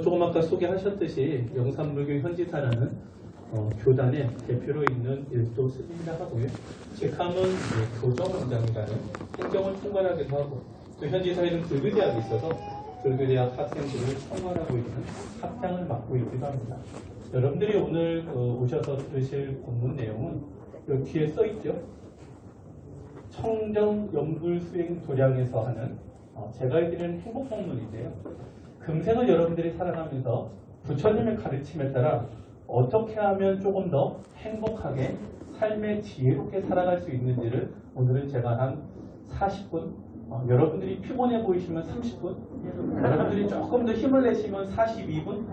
조금 아까 소개하셨듯이 영산불교 현지사라는 교단의 대표로 있는 일도 스님이라 하고요. 직함은 교정원장이라는 행정을 총괄하기도 하고, 또 현지사에는 불교대학이 있어서 불교대학 학생들을 총괄하고 있는 학장을 맡고 있기도 합니다. 여러분들이 오늘 오셔서 들으실 본문 내용은 여기 뒤에 써있죠. 청정연불수행도량에서 하는 제가 읽기는 행복법문인데요. 금생을 여러분들이 살아가면서 부처님의 가르침에 따라 어떻게 하면 조금 더 행복하게 삶에 지혜롭게 살아갈 수 있는지를 오늘은 제가 한 40분, 여러분들이 피곤해 보이시면 30분, 여러분들이 조금 더 힘을 내시면 42분,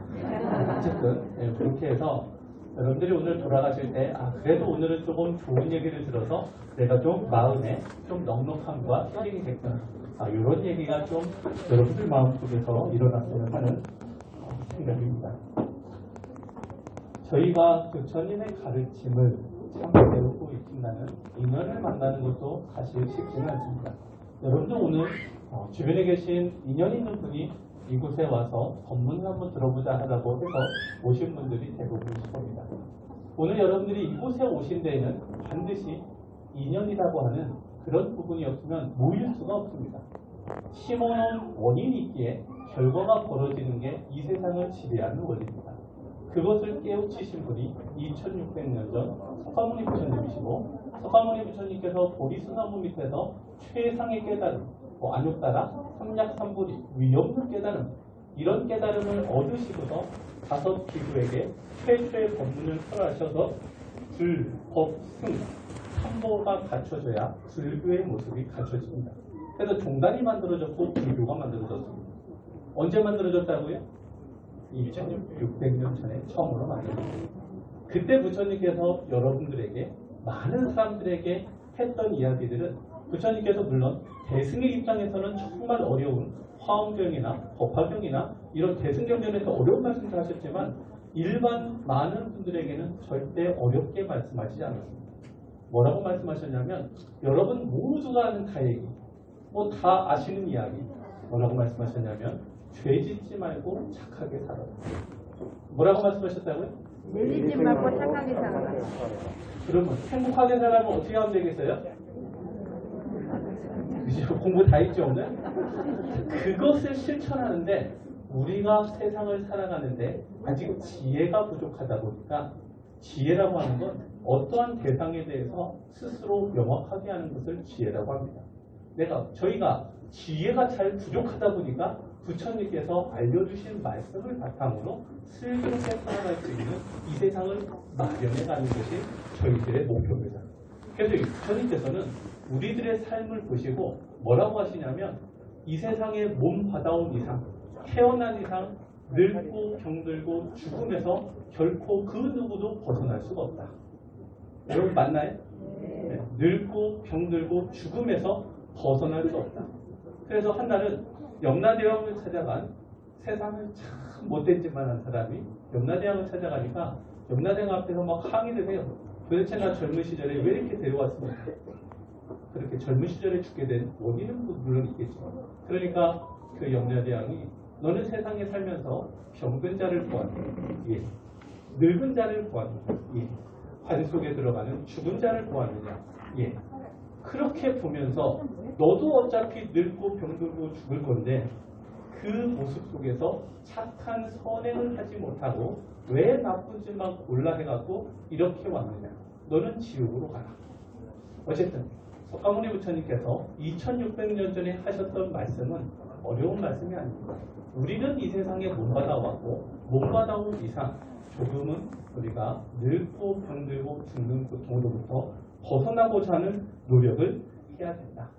어쨌든 그렇게 해서 여러분들이 오늘 돌아가실 때 그래도 오늘은 조금 좋은 얘기를 들어서 내가 좀 마음에 좀 넉넉함과 힐링이 됐구나, 이런 얘기가 좀 여러분들 마음속에서 일어났으면 하는 생각입니다. 저희가 부처님의 가르침을 참 배우고 있다는 인연을 만나는 것도 사실 쉽지는 않습니다. 여러분들 오늘 주변에 계신 인연 있는 분이 이곳에 와서 법문을 한번 들어보자 하라고 해서 오신 분들이 대부분이실 겁니다. 오늘 여러분들이 이곳에 오신 데에는 반드시 인연이라고 하는 그런 부분이 없으면 모일 수가 없습니다. 심어놓은 원인이 있기에 결과가 벌어지는 게 이 세상을 지배하는 원리입니다. 그것을 깨우치신 분이 2600년 전 석가모니 부처님이시고, 석가모니 부처님께서 보리수나무 밑에서 최상의 깨달음, 안욕따라, 삼약삼불이, 위없는 깨달음, 이런 깨달음을 얻으시고서 5 비구에게 최초의 법문을 설하셔서 불, 법, 승, 3보가 갖춰져야 불교의 모습이 갖춰집니다. 그래서 종단이 만들어졌고 불교가 만들어졌습니다. 언제 만들어졌다고요? 2600년 전에 처음으로 만들어졌습니다. 그때 부처님께서 여러분들에게, 많은 사람들에게 했던 이야기들은 부처님께서 물론 대승의 입장에서는 정말 어려운 화엄경이나 법화경이나 이런 대승경전에서 어려운 말씀을 하셨지만 일반 많은 분들에게는 절대 어렵게 말씀하시지 않았습니다. 뭐라고 말씀하셨냐면, 여러분 모두가 아는 다 얘기, 다 아시는 이야기. 뭐라고 말씀하셨냐면, 죄 짓지 말고 착하게 살아라. 뭐라고 말씀하셨다고요? 죄 짓지 말고 착하게 살아라. 그러면 행복하게 살아면 어떻게 하면 되겠어요? 공부 다 했죠 오늘? 그것을 실천하는데 우리가 세상을 살아가는데 아직 지혜가 부족하다 보니까, 지혜라고 하는 건 어떠한 대상에 대해서 스스로 명확하게 하는 것을 지혜라고 합니다. 저희가 지혜가 잘 부족하다 보니까 부처님께서 알려주신 말씀을 바탕으로 슬기롭게 살아갈 수 있는 이 세상을 마련해가는 것이 저희들의 목표입니다. 그래서 부처님께서는 우리들의 삶을 보시고 뭐라고 하시냐면, 이 세상에 몸 받아온 이상, 태어난 이상 늙고 병들고 죽음에서 결코 그 누구도 벗어날 수가 없다. 여러분 맞나요? 네. 늙고 병들고 죽음에서 벗어날 수 없다. 그래서 한날은 염라대왕을 찾아간, 세상을 참 못된 짓만 한 사람이 염라대왕을 찾아가니까 염라대왕 앞에서 막 항의를 해요. 도대체 나 젊은 시절에 왜 이렇게 데려왔습니까? 그렇게 젊은 시절에 죽게 된 원인은 물론 있겠죠. 그러니까 그 염라대왕이, 너는 세상에 살면서 병든 자를 보았느냐? 예. 늙은 자를 보았느냐? 예. 관 속에 들어가는 죽은 자를 보았느냐? 예. 그렇게 보면서 너도 어차피 늙고 병들고 죽을 건데 그 모습 속에서 착한 선행을 하지 못하고 왜 나쁜 짓만 골라 해갖고 이렇게 왔느냐? 너는 지옥으로 가라. 어쨌든 석가모니 부처님께서 2600년 전에 하셨던 말씀은 어려운 말씀이 아닙니다. 우리는 이 세상에 못 받아왔고 못 받아온 이상 조금은 우리가 늙고 병들고 죽는 고통으로부터 벗어나고자 하는 노력을 해야 된다.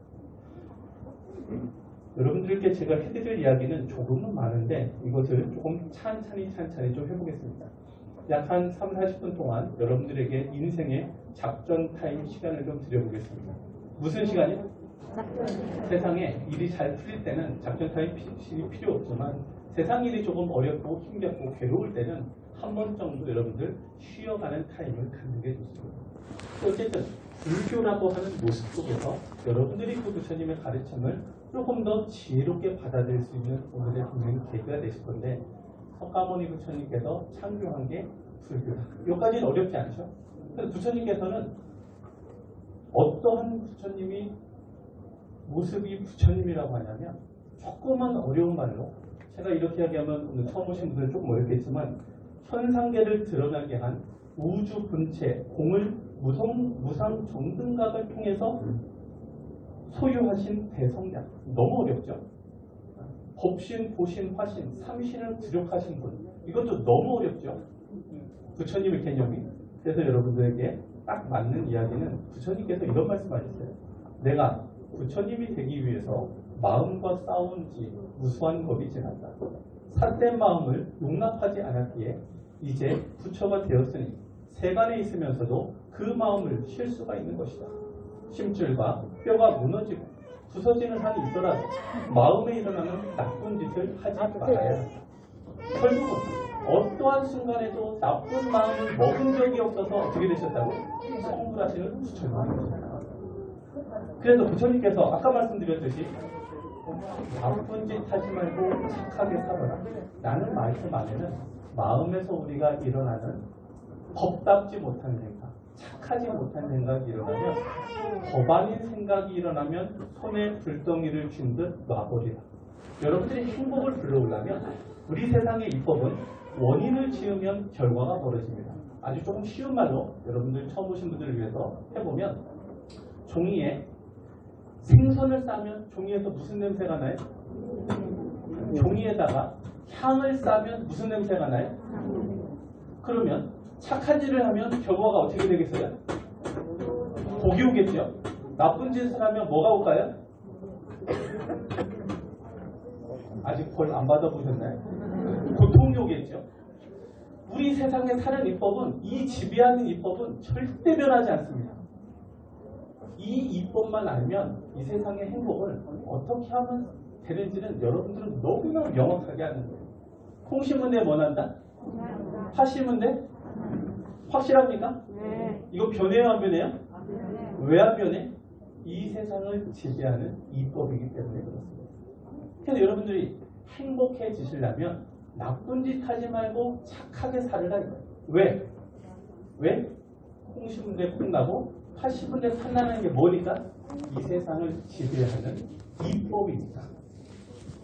여러분들께 제가 해드릴 이야기는 조금은 많은데 이것을 조금 찬찬히 좀 해보겠습니다. 약 한 3, 40분 동안 여러분들에게 인생의 작전 타임 시간을 좀 드려보겠습니다. 무슨 시간이요? 세상에 일이 잘 풀릴 때는 작전 타임 필요 없지만 세상 일이 조금 어렵고 힘겹고 괴로울 때는 한 번 정도 여러분들 쉬어가는 타임을 갖는 게 좋습니다. 어쨌든 불교라고 하는 모습 속에서 여러분들이 그 부처님의 가르침을 조금 더 지혜롭게 받아들일 수 있는 오늘의 분명히 계기가 되실 건데, 석가모니 부처님께서 창조한 게 불교다. 여기까지는 어렵지 않죠? 그래서 부처님께서는 어떠한 부처님이 모습이 부처님이라고 하냐면 조금은 어려운 말로 제가 이렇게 이야기하면 오늘 처음 오신 분들은 조금 어렵겠지만 현상계를 드러나게 한 우주 본체 공을 무상 정등각을 통해서 소유하신 대성량. 너무 어렵죠? 법신, 보신, 화신, 삼신을 부족하신 분. 이것도 너무 어렵죠? 부처님의 개념이. 그래서 여러분들에게 딱 맞는 이야기는 부처님께서 이런 말씀하셨어요. 내가 부처님이 되기 위해서 마음과 싸운 지 무수한 겁이 지났다. 삿된 마음을 용납하지 않았기에 이제 부처가 되었으니 세간에 있으면서도 그 마음을 쉴 수가 있는 것이다. 심줄과 뼈가 무너지고 부서지는 한이 있더라도 마음에 일어나는 나쁜 짓을 하지 말아야 한다. 결국은 어떠한 순간에도 나쁜 마음을 먹은 적이 없어서 어떻게 되셨다고? 성불하시는 부처님입니다. 그래서 부처님께서 아까 말씀드렸듯이 나쁜 짓 하지 말고 착하게 살아라. 라는 말씀 안에는 마음에서 우리가 일어나는 법답지 못한 생각, 착하지 못한 생각이 일어나면 법 아닌 생각이 일어나면 손에 불덩이를 쥔 듯 놔버리라. 여러분들이 행복을 불러오려면 우리 세상의 입법은 원인을 지으면 결과가 벌어집니다. 아주 조금 쉬운 말로 여러분들 처음 오신 분들을 위해서 해보면 종이에 생선을 싸면 종이에서 무슨 냄새가 나요? 종이에다가 향을 싸면 무슨 냄새가 나요? 그러면 착한 일을 하면 결과가 어떻게 되겠어요? 복이 오겠죠? 나쁜 짓을 하면 뭐가 올까요? 아직 벌 안 받아보셨나요? 고통이 오겠죠? 우리 세상에 사는 입법은, 이 지배하는 입법은 절대 변하지 않습니다. 이 입법만 알면 이 세상의 행복을 어떻게 하면 되는지는 여러분들은 너무나 명확하게 아는 거예요. 콩 심은 데 뭐 난다? 파 심은 데? 확실합니까? 네. 이거 변해요, 안 변해요? 네. 왜 안 변해? 이 세상을 지배하는 입법이기 때문에 그렇습니다. 그래서 여러분들이 행복해지시려면 나쁜 짓 하지 말고 착하게 살으라 이거예요. 왜? 왜? 콩 심은 데 콩 나고 파 심은 데 파 나는 게 뭐니까? 이 세상을 지배하는 입법입니다.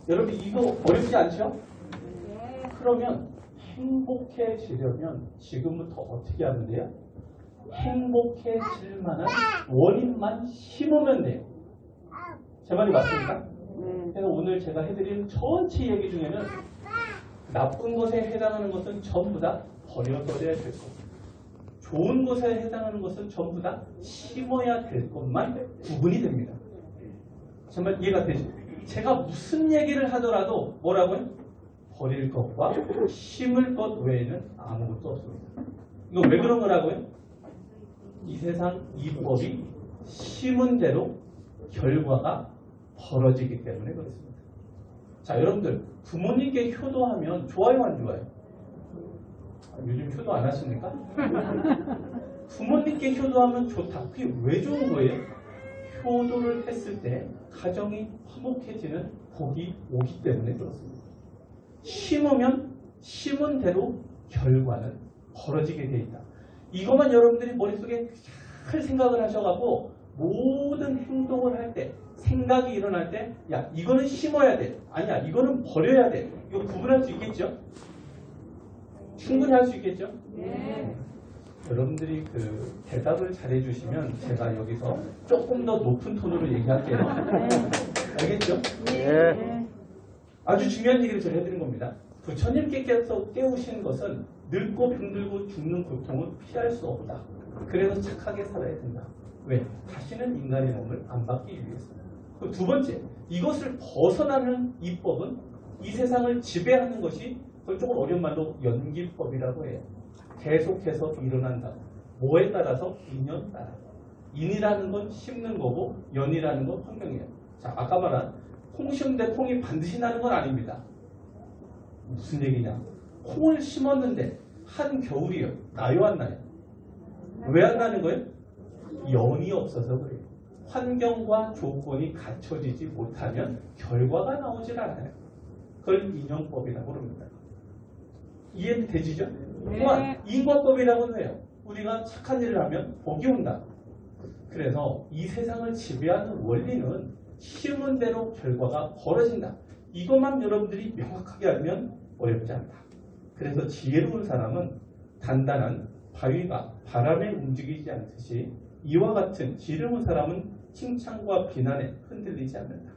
여러분 이거 어렵지 않죠? 그러면 행복해지려면 지금부터 어떻게 하면 돼요? 행복해질 만한 원인만 심으면 돼요. 제 말이 맞습니까? 그래서 오늘 제가 해드린 전체 얘기 중에는 나쁜 것에 해당하는 것은 전부 다 버려버려야 될 것, 좋은 것에 해당하는 것은 전부 다 심어야 될 것만 구분이 됩니다. 정말 이해가 되죠? 제가 무슨 얘기를 하더라도 뭐라고요? 버릴 것과 심을 것 외에는 아무것도 없습니다. 이거 왜 그런 거라고요? 이 세상 이법이 심은 대로 결과가 벌어지기 때문에 그렇습니다. 자, 여러분들 부모님께 효도하면 좋아요 안 좋아요? 요즘 효도 안 하십니까? 부모님께 효도하면 좋다. 그게 왜 좋은 거예요? 효도를 했을 때 가정이 화목해지는 복이 오기 때문에 그렇습니다. 심으면 심은 대로 결과는 벌어지게 돼 있다. 이것만 여러분들이 머릿속에 잘 생각을 하셔가지고 모든 행동을 할 때, 생각이 일어날 때, 야 이거는 심어야 돼, 아니야 이거는 버려야 돼, 이거 구분할 수 있겠죠? 충분히 할 수 있겠죠? 네. 여러분들이 그 대답을 잘해주시면 제가 여기서 조금 더 높은 톤으로 얘기할게요. 알겠죠? 네. 아주 중요한 얘기를 제가 해드린 겁니다. 부처님께서 깨우신 것은 늙고 병들고 죽는 고통은 피할 수 없다. 그래서 착하게 살아야 된다. 왜? 다시는 인간의 몸을 안 받기 위해서. 그리고 두 번째, 이것을 벗어나는 이법은 이 세상을 지배하는 것이 그걸 조금 어려운 말로 연기법이라고 해요. 계속해서 일어난다. 뭐에 따라서? 인연 따라. 인이라는 건 심는 거고 연이라는 건 환경이에요. 자, 아까 말한 콩 심는데 콩이 반드시 나는 건 아닙니다. 무슨 얘기냐? 콩을 심었는데 한겨울이요. 나요 안 나요? 왜 안 나는 거예요? 연이 없어서 그래요. 환경과 조건이 갖춰지지 못하면 결과가 나오질 않아요. 그걸 인연법이라고 합니다. 이해되시죠? 네. 또한 인과법이라고는 해요. 우리가 착한 일을 하면 복이 온다. 그래서 이 세상을 지배하는 원리는 심은 대로 결과가 벌어진다. 이것만 여러분들이 명확하게 알면 어렵지 않다. 그래서 지혜로운 사람은 단단한 바위가 바람에 움직이지 않듯이 이와 같은 지혜로운 사람은 칭찬과 비난에 흔들리지 않는다.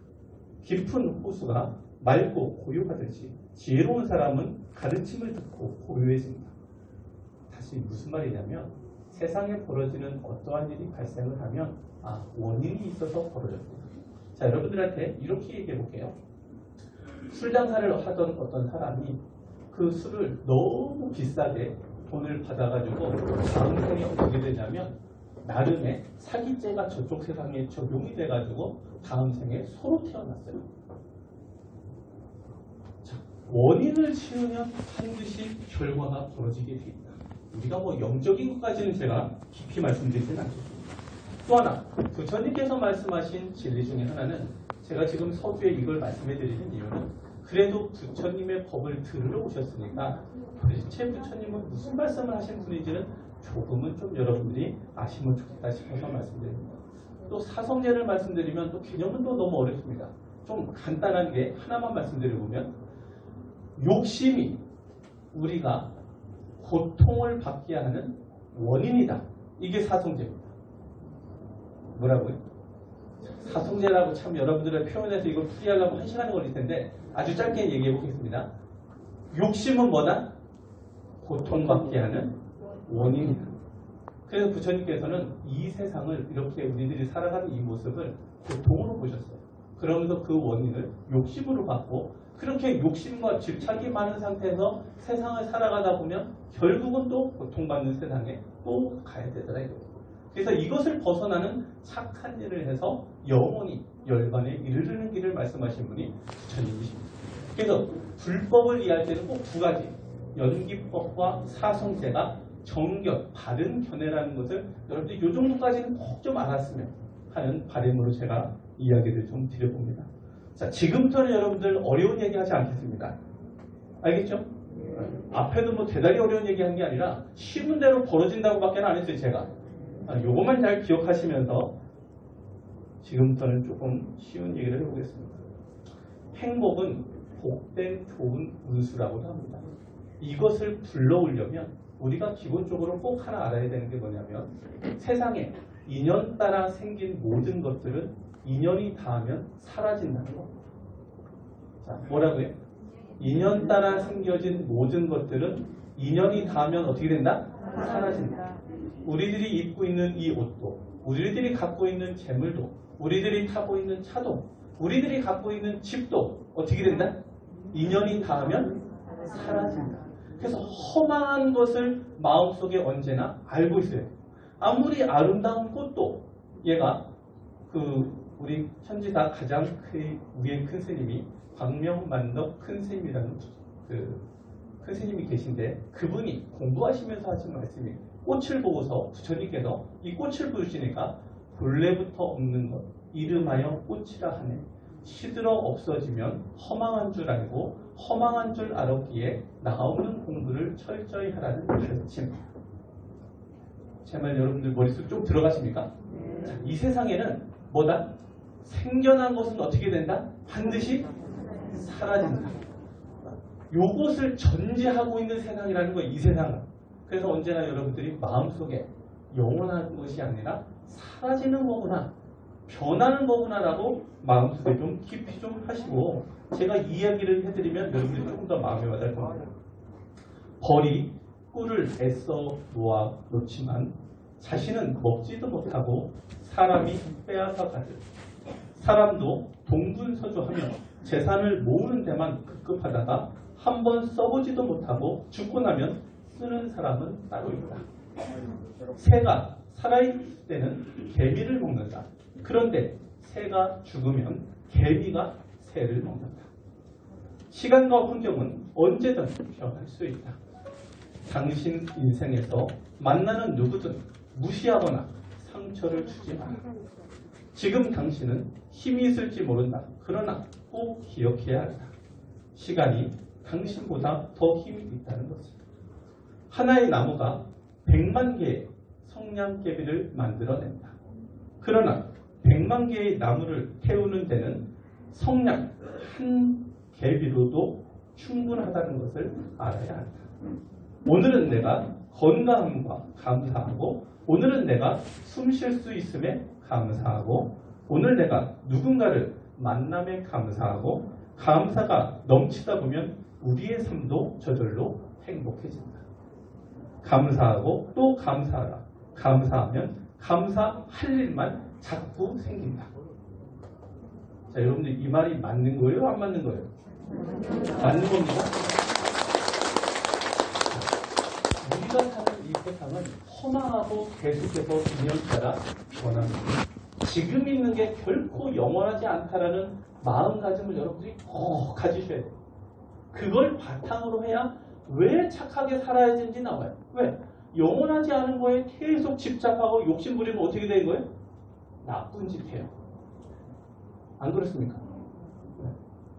깊은 호수가 맑고 고요하듯이 지혜로운 사람은 가르침을 듣고 고요해진다. 다시 무슨 말이냐면 세상에 벌어지는 어떠한 일이 발생을 하면 원인이 있어서 벌어졌구나. 자, 여러분들한테 이렇게 얘기해 볼게요. 술 장사를 하던 어떤 사람이 그 술을 너무 비싸게 돈을 받아가지고 다음 생에 어떻게 되냐면 나름의 사기죄가 저쪽 세상에 적용이 돼가지고 다음 생에 소로 태어났어요. 자, 원인을 지으면 반드시 결과가 벌어지게 돼 있다. 우리가 뭐 영적인 것까지는 제가 깊이 말씀드리진 않겠습니다. 또 하나, 부처님께서 말씀하신 진리 중에 하나는 제가 지금 서두에 이걸 말씀해 드리는 이유는 그래도 부처님의 법을 들으러 오셨으니까 도대체 부처님은 무슨 말씀을 하신 분인지는 조금은 좀 여러분들이 아시면 좋겠다 싶어서 말씀드립니다. 또 사성제를 말씀드리면 또 개념은 또 너무 어렵습니다. 좀 간단한 게 하나만 말씀드려보면 욕심이 우리가 고통을 받게 하는 원인이다. 이게 사성제입니다. 뭐라고요? 사성제라고 참 여러분들의 표현에서 이걸 풀이하려면 1시간이 걸릴 텐데 아주 짧게 얘기해 보겠습니다. 욕심은 뭐다? 고통받게 하는 원인이다. 그래서 부처님께서는 이 세상을 이렇게 우리들이 살아가는 이 모습을 고통으로 보셨어요. 그러면서 그 원인을 욕심으로 받고 그렇게 욕심과 집착이 많은 상태에서 세상을 살아가다 보면 결국은 또 고통받는 세상에 또 가야 되더라 이거예요. 그래서 이것을 벗어나는 착한 일을 해서 영원히 열반에 이르르는 길을 말씀하신 분이 부처님이십니다. 그래서 불법을 이해할 때는 꼭 두 가지, 연기법과 사성제가 정견, 바른 견해라는 것을 여러분들이 이 정도까지는 꼭 좀 알았으면 하는 바람으로 제가 이야기를 좀 드려봅니다. 자, 지금부터는 여러분들 어려운 얘기 하지 않겠습니다. 알겠죠? 앞에도 뭐 대단히 어려운 얘기 한 게 아니라 쉬운 대로 벌어진다고밖에 안 했어요, 제가. 요것만 잘 기억하시면서 지금부터는 조금 쉬운 얘기를 해보겠습니다. 행복은 복된 좋은 운수라고도 합니다. 이것을 불러오려면 우리가 기본적으로 꼭 하나 알아야 되는 게 뭐냐면 세상에 인연 따라 생긴 모든 것들은 인연이 닿으면 사라진다는 거. 자, 뭐라고요? 인연 따라 생겨진 모든 것들은 인연이 닿으면 어떻게 된다? 사라진다. 우리들이 입고 있는 이 옷도, 우리들이 갖고 있는 재물도, 우리들이 타고 있는 차도, 우리들이 갖고 있는 집도 어떻게 된다? 인연이 닿으면 사라진다. 그래서 허망한 것을 마음속에 언제나 알고 있어요. 아무리 아름다운 꽃도 얘가 우리 천지사 가장 위에 큰 스님이 광명만덕 큰 스님이라는 큰 스님이 계신데 그분이 공부하시면서 하신 말씀이 꽃을 보고서 부처님께서 이 꽃을 보시니까 본래부터 없는 것 이름하여 꽃이라 하네. 시들어 없어지면 허망한 줄 알고 허망한 줄 알았기에 나오는 공부를 철저히 하라는 가르침. 제 말 여러분들 머릿속 좀 들어가십니까? 자, 이 세상에는 뭐다? 생겨난 것은 어떻게 된다? 반드시 사라진다. 요것을 전제하고 있는 세상이라는 거예요. 이 세상은. 그래서 언제나 여러분들이 마음속에 영원한 것이 아니라 사라지는 거구나. 변하는 거구나라고 마음속에 좀 깊이 좀 하시고 제가 이야기를 해드리면 여러분들이 조금 더 마음에 와닿을 겁니다. 벌이 꿀을 애써 놓아 놓지만 자신은 먹지도 못하고 사람이 빼앗아 가듯 사람도 동분서주하며 재산을 모으는 데만 급급하다가 한번 써보지도 못하고 죽고 나면 쓰는 사람은 따로 있다. 새가 살아있을 때는 개미를 먹는다. 그런데 새가 죽으면 개미가 새를 먹는다. 시간과 환경은 언제든 변할 수 있다. 당신 인생에서 만나는 누구든 무시하거나 상처를 주지 마라. 지금 당신은 힘이 있을지 모른다. 그러나 꼭 기억해야 한다. 시간이 당신보다 더 힘이 있다는 것을. 하나의 나무가 100만 개의 성냥개비를 만들어낸다. 그러나 100만 개의 나무를 태우는 데는 성냥 한 개비로도 충분하다는 것을 알아야 한다. 오늘은 내가 건강함과 감사하고, 오늘은 내가 숨 쉴 수 있음에 감사하고, 오늘 내가 누군가를 만남에 감사하고, 감사가 넘치다 보면 우리의 삶도 저절로 행복해진다. 감사하고 또 감사하라. 감사하면 감사할 일만 자꾸 생긴다. 자, 여러분들 이 말이 맞는 거예요? 안 맞는 거예요? 맞는 겁니다. 우리가 사는 이 세상은 허망하고 계속해서 인연 따라 변합니다. 지금 있는 게 결코 영원하지 않다라는 마음가짐을 여러분들이 꼭 가지셔야 돼요. 그걸 바탕으로 해야 왜 착하게 살아야 되는지 나와요. 왜? 영원하지 않은 거에 계속 집착하고 욕심부리면 어떻게 되는 거예요? 나쁜 짓 해요. 안 그렇습니까?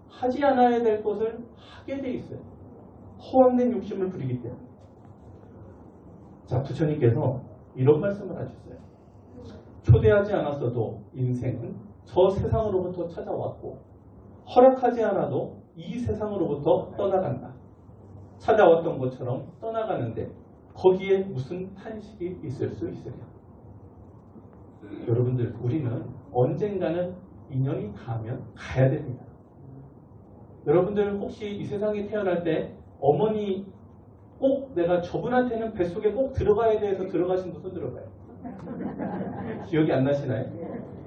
하지 않아야 될 것을 하게 돼 있어요. 허황된 욕심을 부리기 때문에. 자, 부처님께서 이런 말씀을 하셨어요. 초대하지 않았어도 인생은 저 세상으로부터 찾아왔고, 허락하지 않아도 이 세상으로부터 떠나간다. 찾아왔던 것처럼 떠나가는데 거기에 무슨 탄식이 있을 수 있으랴. 여러분들, 우리는 언젠가는 인연이 닿으면 가야 됩니다. 여러분들 혹시 이 세상에 태어날 때 어머니 꼭 내가 저분한테는 뱃속에 꼭 들어가야 돼서 들어가신 분 손 들어봐요. 기억이 안 나시나요?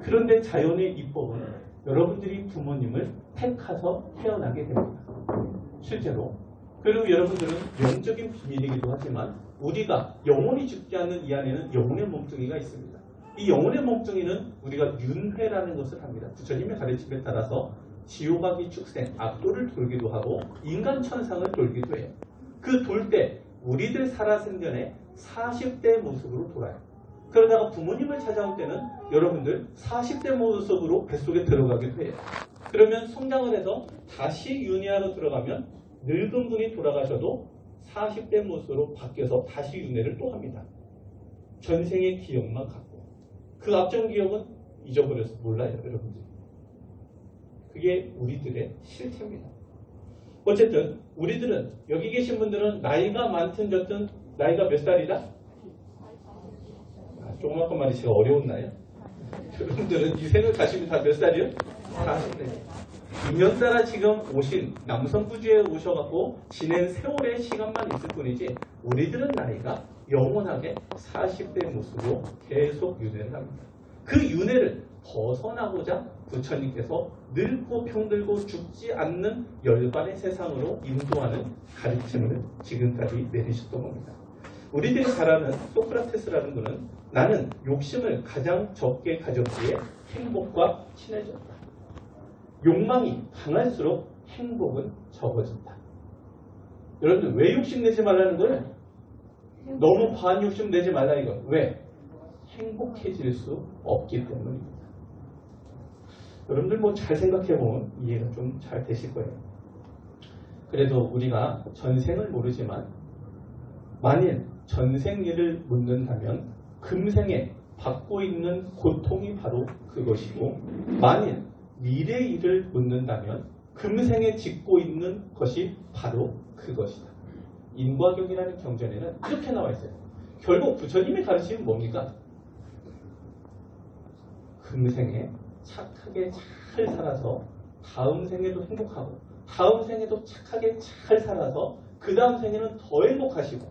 그런데 자연의 입법은 여러분들이 부모님을 택해서 태어나게 됩니다. 실제로. 그리고 여러분들은 영적인 비밀이기도 하지만 우리가 영원히 죽지 않는 이 안에는 영혼의 몸뚱이가 있습니다. 이 영혼의 몸뚱이는 우리가 윤회라는 것을 합니다. 부처님의 가르침에 따라서 지옥아기 축생, 악도를 돌기도 하고 인간 천상을 돌기도 해요. 그 돌 때 우리들 살아생전에 40대 모습으로 돌아요. 그러다가 부모님을 찾아올 때는 여러분들 40대 모습으로 뱃속에 들어가기도 해요. 그러면 성장을 해서 다시 윤회하러 들어가면 늙은 분이 돌아가셔도 40대 모습으로 바뀌어서 다시 윤회를 또 합니다. 전생의 기억만 갖고. 그 앞전 기억은 잊어버려서 몰라요, 여러분들. 그게 우리들의 실체입니다. 어쨌든 우리들은, 여기 계신 분들은 나이가 많든 적든 나이가 몇 살이다? 조그맣건 말이 제가 어려웠나요? 여러분들은 이 생을 가시면 다 몇 살이요? 40대. 인연 따라 지금 오신 남성부주에 오셔갖고 지낸 세월의 시간만 있을 뿐이지 우리들은 나이가 영원하게 40대 모습으로 계속 윤회를 합니다. 그 윤회를 벗어나고자 부처님께서 늙고 병들고 죽지 않는 열반의 세상으로 인도하는 가르침을 지금까지 내리셨던 겁니다. 우리들이 잘 아는 소크라테스라는 분은 나는 욕심을 가장 적게 가졌기에 행복과 친해졌다. 욕망이 강할수록 행복은 적어진다. 여러분들 왜 욕심내지 말라는 거예요? 너무 과한 욕심 내지 말라 이거. 왜? 행복해질 수 없기 때문입니다. 여러분들 뭐 잘 생각해보면 이해가 좀 잘 되실 거예요. 그래도 우리가 전생을 모르지만 만일 전생 일을 묻는다면 금생에 받고 있는 고통이 바로 그것이고, 만일 미래 일을 묻는다면 금생에 짓고 있는 것이 바로 그것이다. 인과경이라는 경전에는 이렇게 나와 있어요. 결국 부처님의 가르침은 뭡니까? 금생에 착하게 잘 살아서 다음 생에도 행복하고, 다음 생에도 착하게 잘 살아서 그 다음 생에는 더 행복하시고,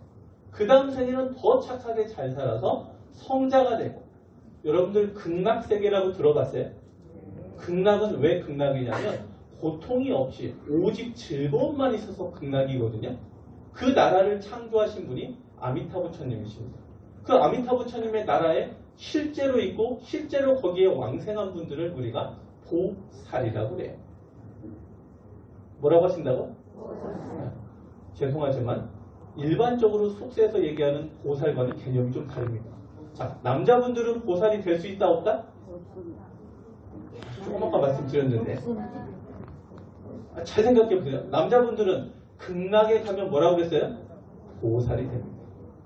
그 다음 생에는 더 착하게 잘 살아서 성자가 되고. 여러분들 극락세계라고 들어봤어요? 극락은 왜 극락이냐면 고통이 없이 오직 즐거움만 있어서 극락이거든요. 그 나라를 창조하신 분이 아미타 부처님이십니다. 그 아미타 부처님의 나라에 실제로 있고 실제로 거기에 왕생한 분들을 우리가 보살이라고 그래요. 뭐라고 하신다고? 죄송하지만 일반적으로 숙세에서 얘기하는 보살과는 개념이 좀 다릅니다. 자, 남자분들은 보살이 될 수 있다 없다? 조금 아까 말씀드렸는데 잘 생각해 보세요. 남자분들은 극락에 가면 뭐라고 그랬어요? 보살이 됩니다.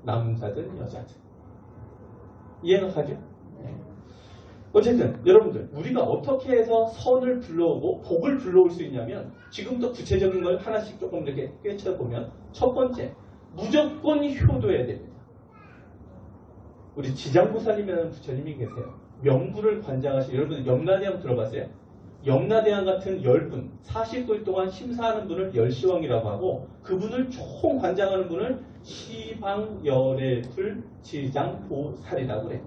남자든 여자든. 이해가 가죠? 네. 어쨌든 여러분들 우리가 어떻게 해서 선을 불러오고 복을 불러올 수 있냐면 지금부터 구체적인 걸 하나씩 조금 이렇게 꿰쳐보면 첫 번째, 무조건 효도해야 됩니다. 우리 지장보살님이라는 부처님이 계세요. 명부를 관장하신 여러분 염라대왕 들어봤어요? 염라대왕 같은 10분 40일 동안 심사하는 분을 열시왕이라고 하고 그분을 총 관장하는 분을 시방열애불 지장보살이라고 그래요.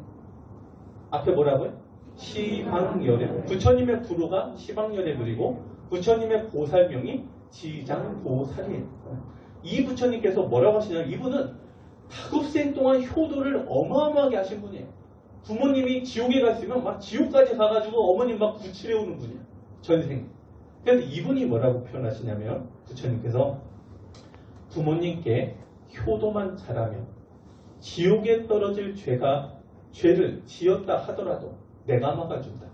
앞에 뭐라고요? 시방열애불. 부처님의 부로가 시방열애불이고 부처님의 보살명이 지장보살이에요. 이 부처님께서 뭐라고 하시냐면 이분은 다급생 동안 효도를 어마어마하게 하신 분이에요. 부모님이 지옥에 갔으면 막 지옥까지 가가지고 어머님 막 구출해오는 분이에요. 전생. 그래서 이분이 뭐라고 표현하시냐면 부처님께서 부모님께 효도만 잘하면 지옥에 떨어질 죄를 지었다 하더라도 내가 막아준다.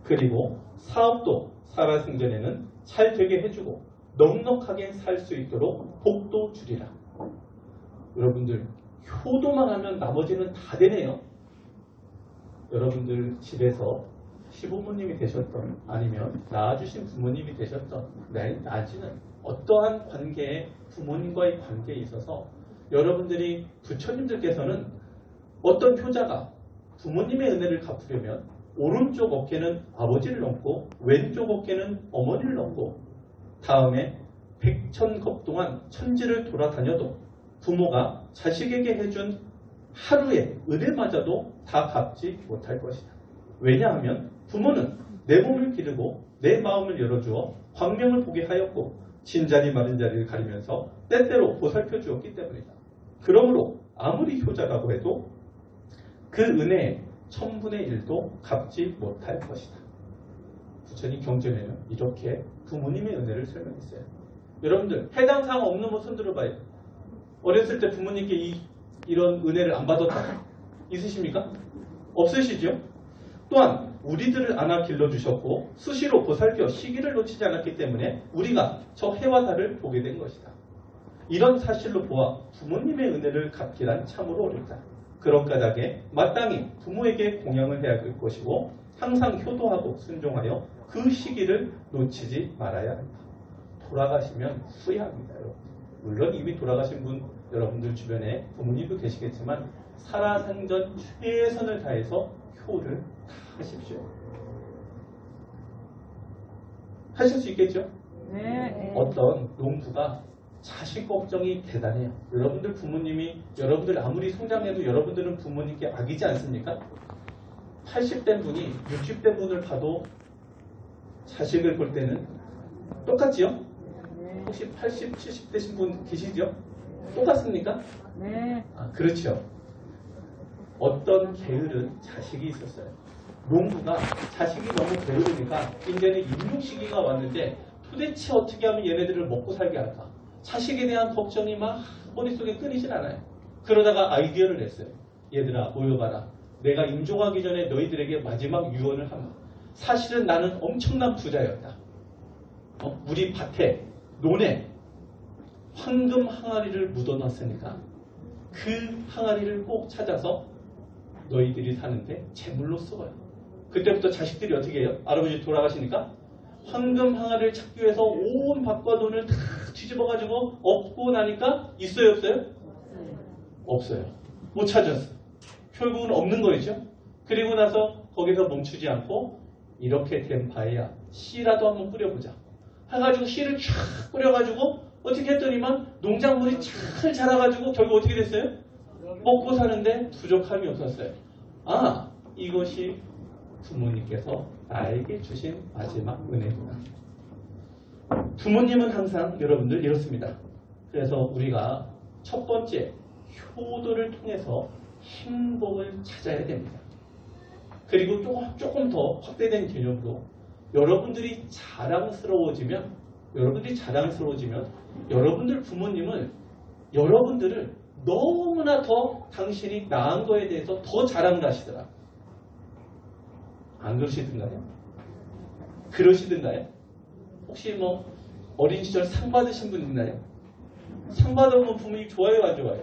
그리고 사업도 살아생전에는 잘 되게 해주고 넉넉하게 살 수 있도록 복도 주리라. 여러분들 효도만 하면 나머지는 다 되네요. 여러분들 집에서 시부모님이 되셨던 아니면 낳아주신 부모님이 되셨던 나지는 어떠한 관계에 부모님과의 관계에 있어서 여러분들이 부처님들께서는 어떤 효자가 부모님의 은혜를 갚으려면 오른쪽 어깨는 아버지를 넘고 왼쪽 어깨는 어머니를 넘고 다음에 백천겁 동안 천지를 돌아다녀도 부모가 자식에게 해준 하루의 은혜마저도 다 갚지 못할 것이다. 왜냐하면 부모는 내 몸을 기르고 내 마음을 열어주어 광명을 보게 하였고 진자리 마른 자리를 가리면서 때때로 보살펴 주었기 때문이다. 그러므로 아무리 효자라고 해도 그 은혜의 1000분의 1도 갚지 못할 것이다. 부처님 경전에는 이렇게 부모님의 은혜를 설명했어요. 여러분들 해당 사항 없는 분 손 들어봐요. 어렸을 때 부모님께 이런 은혜를 안 받았다 있으십니까? 없으시죠? 또한 우리들을 안아 길러주셨고 수시로 보살펴 시기를 놓치지 않았기 때문에 우리가 저 해와 달을 보게 된 것이다. 이런 사실로 보아 부모님의 은혜를 갚기란 참으로 어렵다. 그런 까닭에 마땅히 부모에게 공양을 해야 할 것이고 항상 효도하고 순종하여 그 시기를 놓치지 말아야 한다. 돌아가시면 후회합니다. 여러분. 물론 이미 돌아가신 분 여러분들 주변에 부모님도 계시겠지만 살아생전 최선을 다해서 효를 다 하십시오. 하실 수 있겠죠? 네. 어떤 농부가 자식 걱정이 대단해요. 여러분들 부모님이 여러분들 아무리 성장해도 여러분들은 부모님께 악이지 않습니까? 80대 분이 60대 분을 봐도 자식을 볼 때는 똑같지요? 혹시 80, 70대신 분 계시죠? 똑같습니까? 네. 그렇죠. 어떤 게으른 자식이 있었어요. 농부가 자식이 너무 게으르니까 이제는 임종 시기가 왔는데 도대체 어떻게 하면 얘네들을 먹고 살게 할까? 자식에 대한 걱정이 막 머릿속에 끊이질 않아요. 그러다가 아이디어를 냈어요. 얘들아 모여봐라. 내가 임종하기 전에 너희들에게 마지막 유언을 한다. 사실은 나는 엄청난 부자였다. 우리 밭에 논에 황금 항아리를 묻어놨으니까 그 항아리를 꼭 찾아서 너희들이 사는데 제물로 써요. 그때부터 자식들이 어떻게 해요? 할아버지 돌아가시니까 황금 항아리를 찾기 위해서 온 밭과 논을 다 뒤집어가지고 엎고 나니까 있어요 없어요? 없어요. 못 찾았어요. 결국은 없는 거였죠. 그리고 나서 거기서 멈추지 않고 이렇게 된 바에야 씨라도 한번 뿌려보자 해가지고 씨를 쫙 뿌려가지고 어떻게 했더니만 농작물이 잘 자라가지고 결국 어떻게 됐어요? 먹고 사는데 부족함이 없었어요. 이것이 부모님께서 나에게 주신 마지막 은혜구나. 부모님은 항상 여러분들 이렇습니다. 그래서 우리가 첫 번째 효도를 통해서 행복을 찾아야 됩니다. 그리고 조금 더 확대된 개념도 여러분들이 자랑스러워지면 여러분들 부모님을 여러분들을 너무나 더 당신이 낳은 거에 대해서 더 자랑을 하시더라. 안 그러시던가요? 그러시던가요? 혹시 뭐 어린 시절 상 받으신 분 있나요? 상 받아보면 부모님 좋아요 안 좋아요?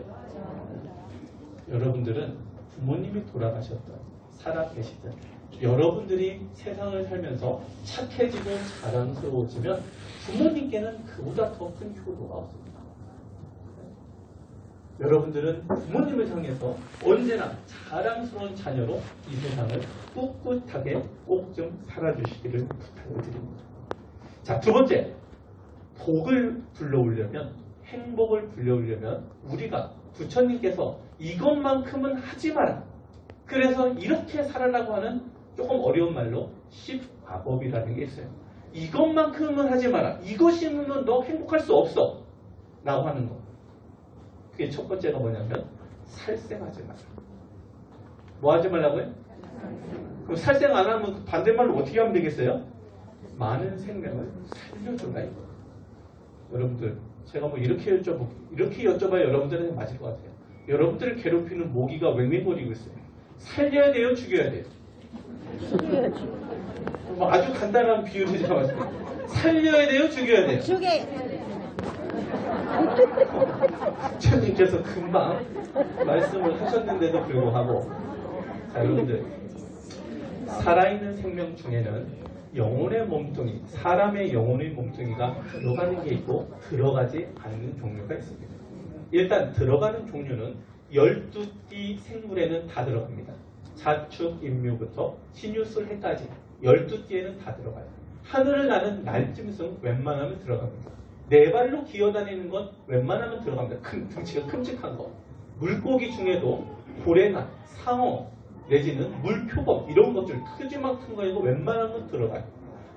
여러분들은 부모님이 돌아가셨던 살아 계시던 여러분들이 세상을 살면서 착해지고 자랑스러워지면 부모님께는 그보다 더 큰 효도가 없습니다. 여러분들은 부모님을 향해서 언제나 자랑스러운 자녀로 이 세상을 꿋꿋하게 꼭 좀 살아주시기를 부탁을 드립니다. 자, 두 번째, 복을 불러오려면, 행복을 불러오려면 우리가 부처님께서 이것만큼은 하지 마라. 그래서 이렇게 살아라고 하는 조금 어려운 말로 십과법이라는 게 있어요. 이것만큼은 하지 마라. 이것이 있으면 너 행복할 수 없어. 라고 하는 거. 그게 첫 번째가 뭐냐면 살생하지 마라. 뭐 하지 말라고요? 그럼 살생 안 하면 그 반대말로 어떻게 하면 되겠어요? 많은 생명을 살려줘라 이거. 여러분들 제가 뭐 이렇게 여쭤봐야 여러분들한테 맞을 것 같아요. 여러분들을 괴롭히는 모기가 웽웽거리고 있어요. 살려야 돼요? 죽여야 돼요? 죽여야지. 뭐 아주 간단한 비유를 잡았어요. 살려야 돼요? 죽여야 돼요? 죽여야 부처님께서 금방 말씀을 하셨는데도 불구하고 자 여러분들 살아있는 생명 중에는 영혼의 몸뚱이, 사람의 영혼의 몸뚱이가 들어가는 게 있고 들어가지 않는 종류가 있습니다. 일단 들어가는 종류는 12띠 생물에는 다 들어갑니다. 자축, 인묘부터 신유술해까지 12띠에는 다 들어가요. 하늘을 나는 날짐승 웬만하면 들어갑니다. 네 발로 기어다니는 건 웬만하면 들어갑니다. 큰 등치가 큼직한 거. 물고기 중에도 고래나 상어 내지는 물표범 이런 것들 크지막 큰 거에도 웬만하면 들어가요.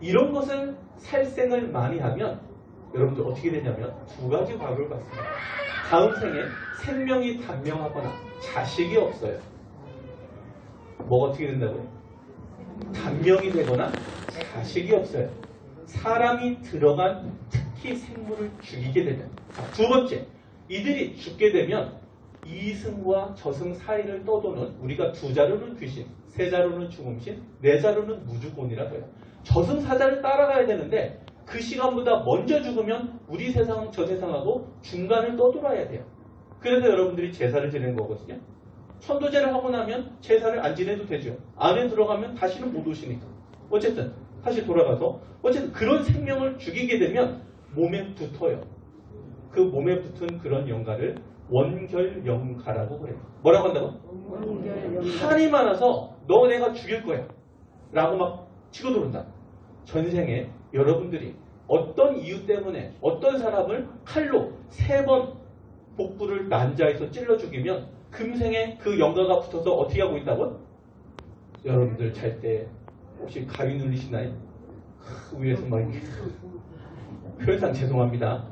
이런 것을 살생을 많이 하면 여러분들 어떻게 되냐면 두 가지 과를 받습니다. 다음 생에 생명이 단명하거나 자식이 없어요. 뭐가 어떻게 된다고요? 단명이 되거나 자식이 없어요. 사람이 들어간 특히 생물을 죽이게 되면 두 번째, 이들이 죽게 되면 이승과 저승 사이를 떠도는 우리가 두 자루는 귀신, 세 자루는 죽음신, 네 자루는 무주곤이라고 해요. 저승사자를 따라가야 되는데 그 시간보다 먼저 죽으면 우리 세상 저 세상하고 중간을 떠돌아야 돼요. 그래서 여러분들이 제사를 지내는 거거든요. 천도제를 하고 나면 제사를 안 지내도 되죠. 안에 들어가면 다시는 못 오시니까. 어쨌든 다시 돌아가서 어쨌든 그런 생명을 죽이게 되면 몸에 붙어요. 그 몸에 붙은 그런 영가를 원결영가라고 그래요. 뭐라고 한다고? 한이 많아서 너 내가 죽일 거야 라고 막 치고 들어온다. 전생에 여러분들이 어떤 이유 때문에 어떤 사람을 칼로 3번 복부를 난자에서 찔러 죽이면 금생에 그 영가가 붙어서 어떻게 하고 있다고? 여러분들 잘 때 혹시 가위 눌리시나요? 위에서 막 표현상 죄송합니다.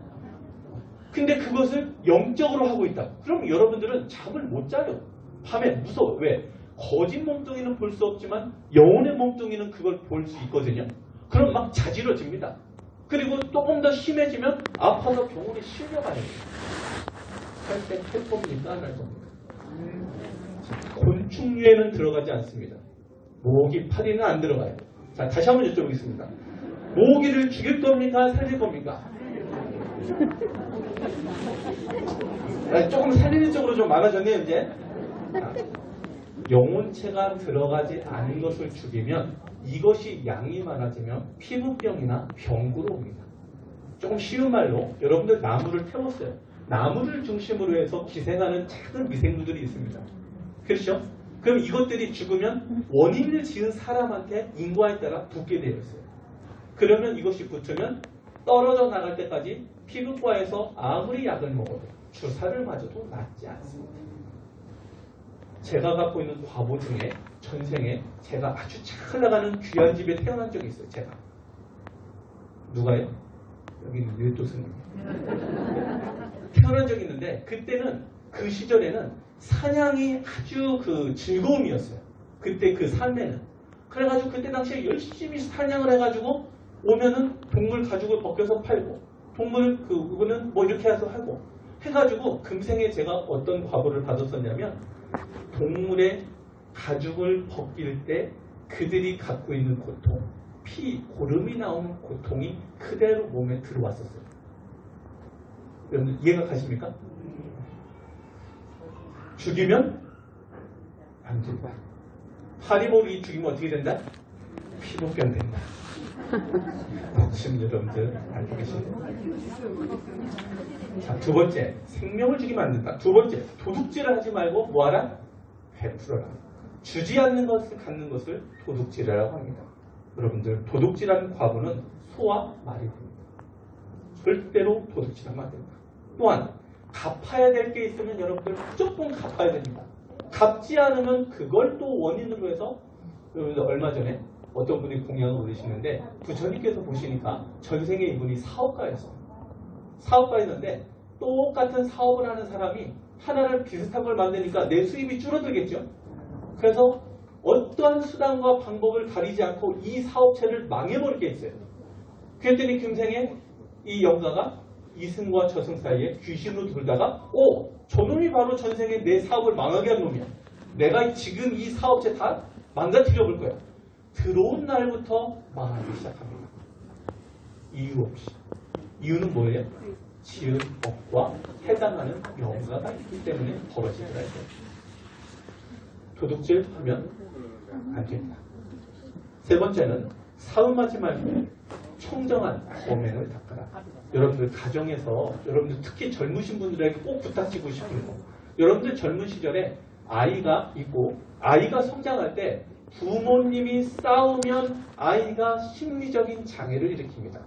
근데 그것을 영적으로 하고 있다. 그럼 여러분들은 잠을 못 자요. 밤에 무서워. 왜? 거짓 몸뚱이는 볼 수 없지만 영혼의 몸뚱이는 그걸 볼 수 있거든요. 그럼 막 자지러집니다. 그리고 조금 더 심해지면 아파서 병원에 실려가야 돼요. 살때 할 겁니까? 안 할 겁니까? 곤충류에는 들어가지 않습니다. 모기, 파리는 안 들어가요. 자, 다시 한번 여쭤보겠습니다. 모기를 죽일 겁니까? 살릴 겁니까? 조금 살리는 쪽으로 좀 많아졌네요, 이제. 영혼체가 들어가지 않은 것을 죽이면 이것이 양이 많아지면 피부병이나 병구로 옵니다. 조금 쉬운 말로 여러분들 나무를 태웠어요. 나무를 중심으로 해서 기생하는 작은 미생물들이 있습니다. 그렇죠? 그럼 이것들이 죽으면 원인을 지은 사람한테 인과에 따라 붙게 되어 있어요. 그러면 이것이 붙으면 떨어져 나갈 때까지 피부과에서 아무리 약을 먹어도 주사를 맞아도 낫지 않습니다. 제가 갖고 있는 과보 중에 전생에 제가 아주 잘 나가는 귀한 집에 태어난 적이 있어요. 제가. 누가요? 여기는 뇌도스님. 태어난 적이 있는데 그때는 그 시절에는 사냥이 아주 그 즐거움이었어요. 그때 그 삶에는. 그래가지고 그때 당시에 열심히 사냥을 해가지고 오면은 동물 가죽을 벗겨서 팔고 동물 그거는 뭐 이렇게 해서 하고 해가지고 금생에 제가 어떤 과보를 받았었냐면 동물의 가죽을 벗길 때 그들이 갖고 있는 고통, 고름이 나오는 고통이 그대로 몸에 들어왔었어요. 여러분 이해가 가십니까? 죽이면 안 된다. 파리보리 죽이면 어떻게 된다? 피부병 된다. 지금 여러분들 알고 계시네요. 자, 두 번째, 생명을 죽이면 안 된다. 두 번째, 도둑질을 하지 말고 뭐하라? 베풀어라. 주지 않는 것을 갖는 것을 도둑질이라고 합니다. 여러분들, 도둑질하는 과부는 소와 말이 됩니다. 절대로 도둑질하면 안 된다. 또한 갚아야 될 게 있으면 여러분들 무조건 갚아야 됩니다. 갚지 않으면 그걸 또 원인으로 해서 여러분들 얼마 전에 어떤 분이 공약을 올리시는데 부처님께서 보시니까 전생에 이분이 사업가였어요. 사업가였는데 똑같은 사업을 하는 사람이 하나를 비슷한 걸 만드니까 내 수입이 줄어들겠죠. 그래서 어떠한 수단과 방법을 가리지 않고 이 사업체를 망해버리게 했어요. 그랬더니 금생에 이 영가가 이승과 저승 사이에 귀신으로 돌다가 저놈이 바로 전생에 내 사업을 망하게 한 놈이야. 내가 지금 이 사업체 다 망가뜨려 볼 거야. 들어온 날부터 망하기 시작합니다. 이유 없이. 이유는 뭐예요? 지은 법과 해당하는 영가가 있기 때문에 벌어지더라. 도둑질 하면 안 됩니다. 세 번째는 사음하지 말고 청정한 범행을 닦아라. 여러분들 가정에서 여러분들 특히 젊으신 분들에게 꼭 부탁드리고 싶은 거. 여러분들 젊은 시절에 아이가 있고 아이가 성장할 때 부모님이 싸우면 아이가 심리적인 장애를 일으킵니다.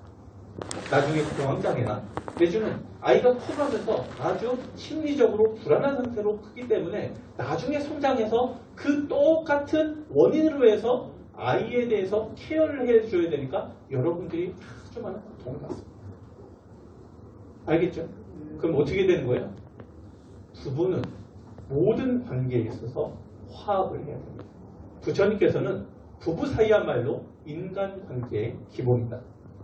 나중에 공황장애나 내지는 아이가 커가면서 아주 심리적으로 불안한 상태로 크기 때문에 나중에 성장해서 그 똑같은 원인으로 해서 아이에 대해서 케어를 해줘야 되니까 여러분들이 아주 많은 고통을 받습니다. 알겠죠? 그럼 어떻게 되는 거예요? 부부는 모든 관계에 있어서 화합을 해야 됩니다. 부처님께서는 부부 사이야말로 인간관계의 기본이다.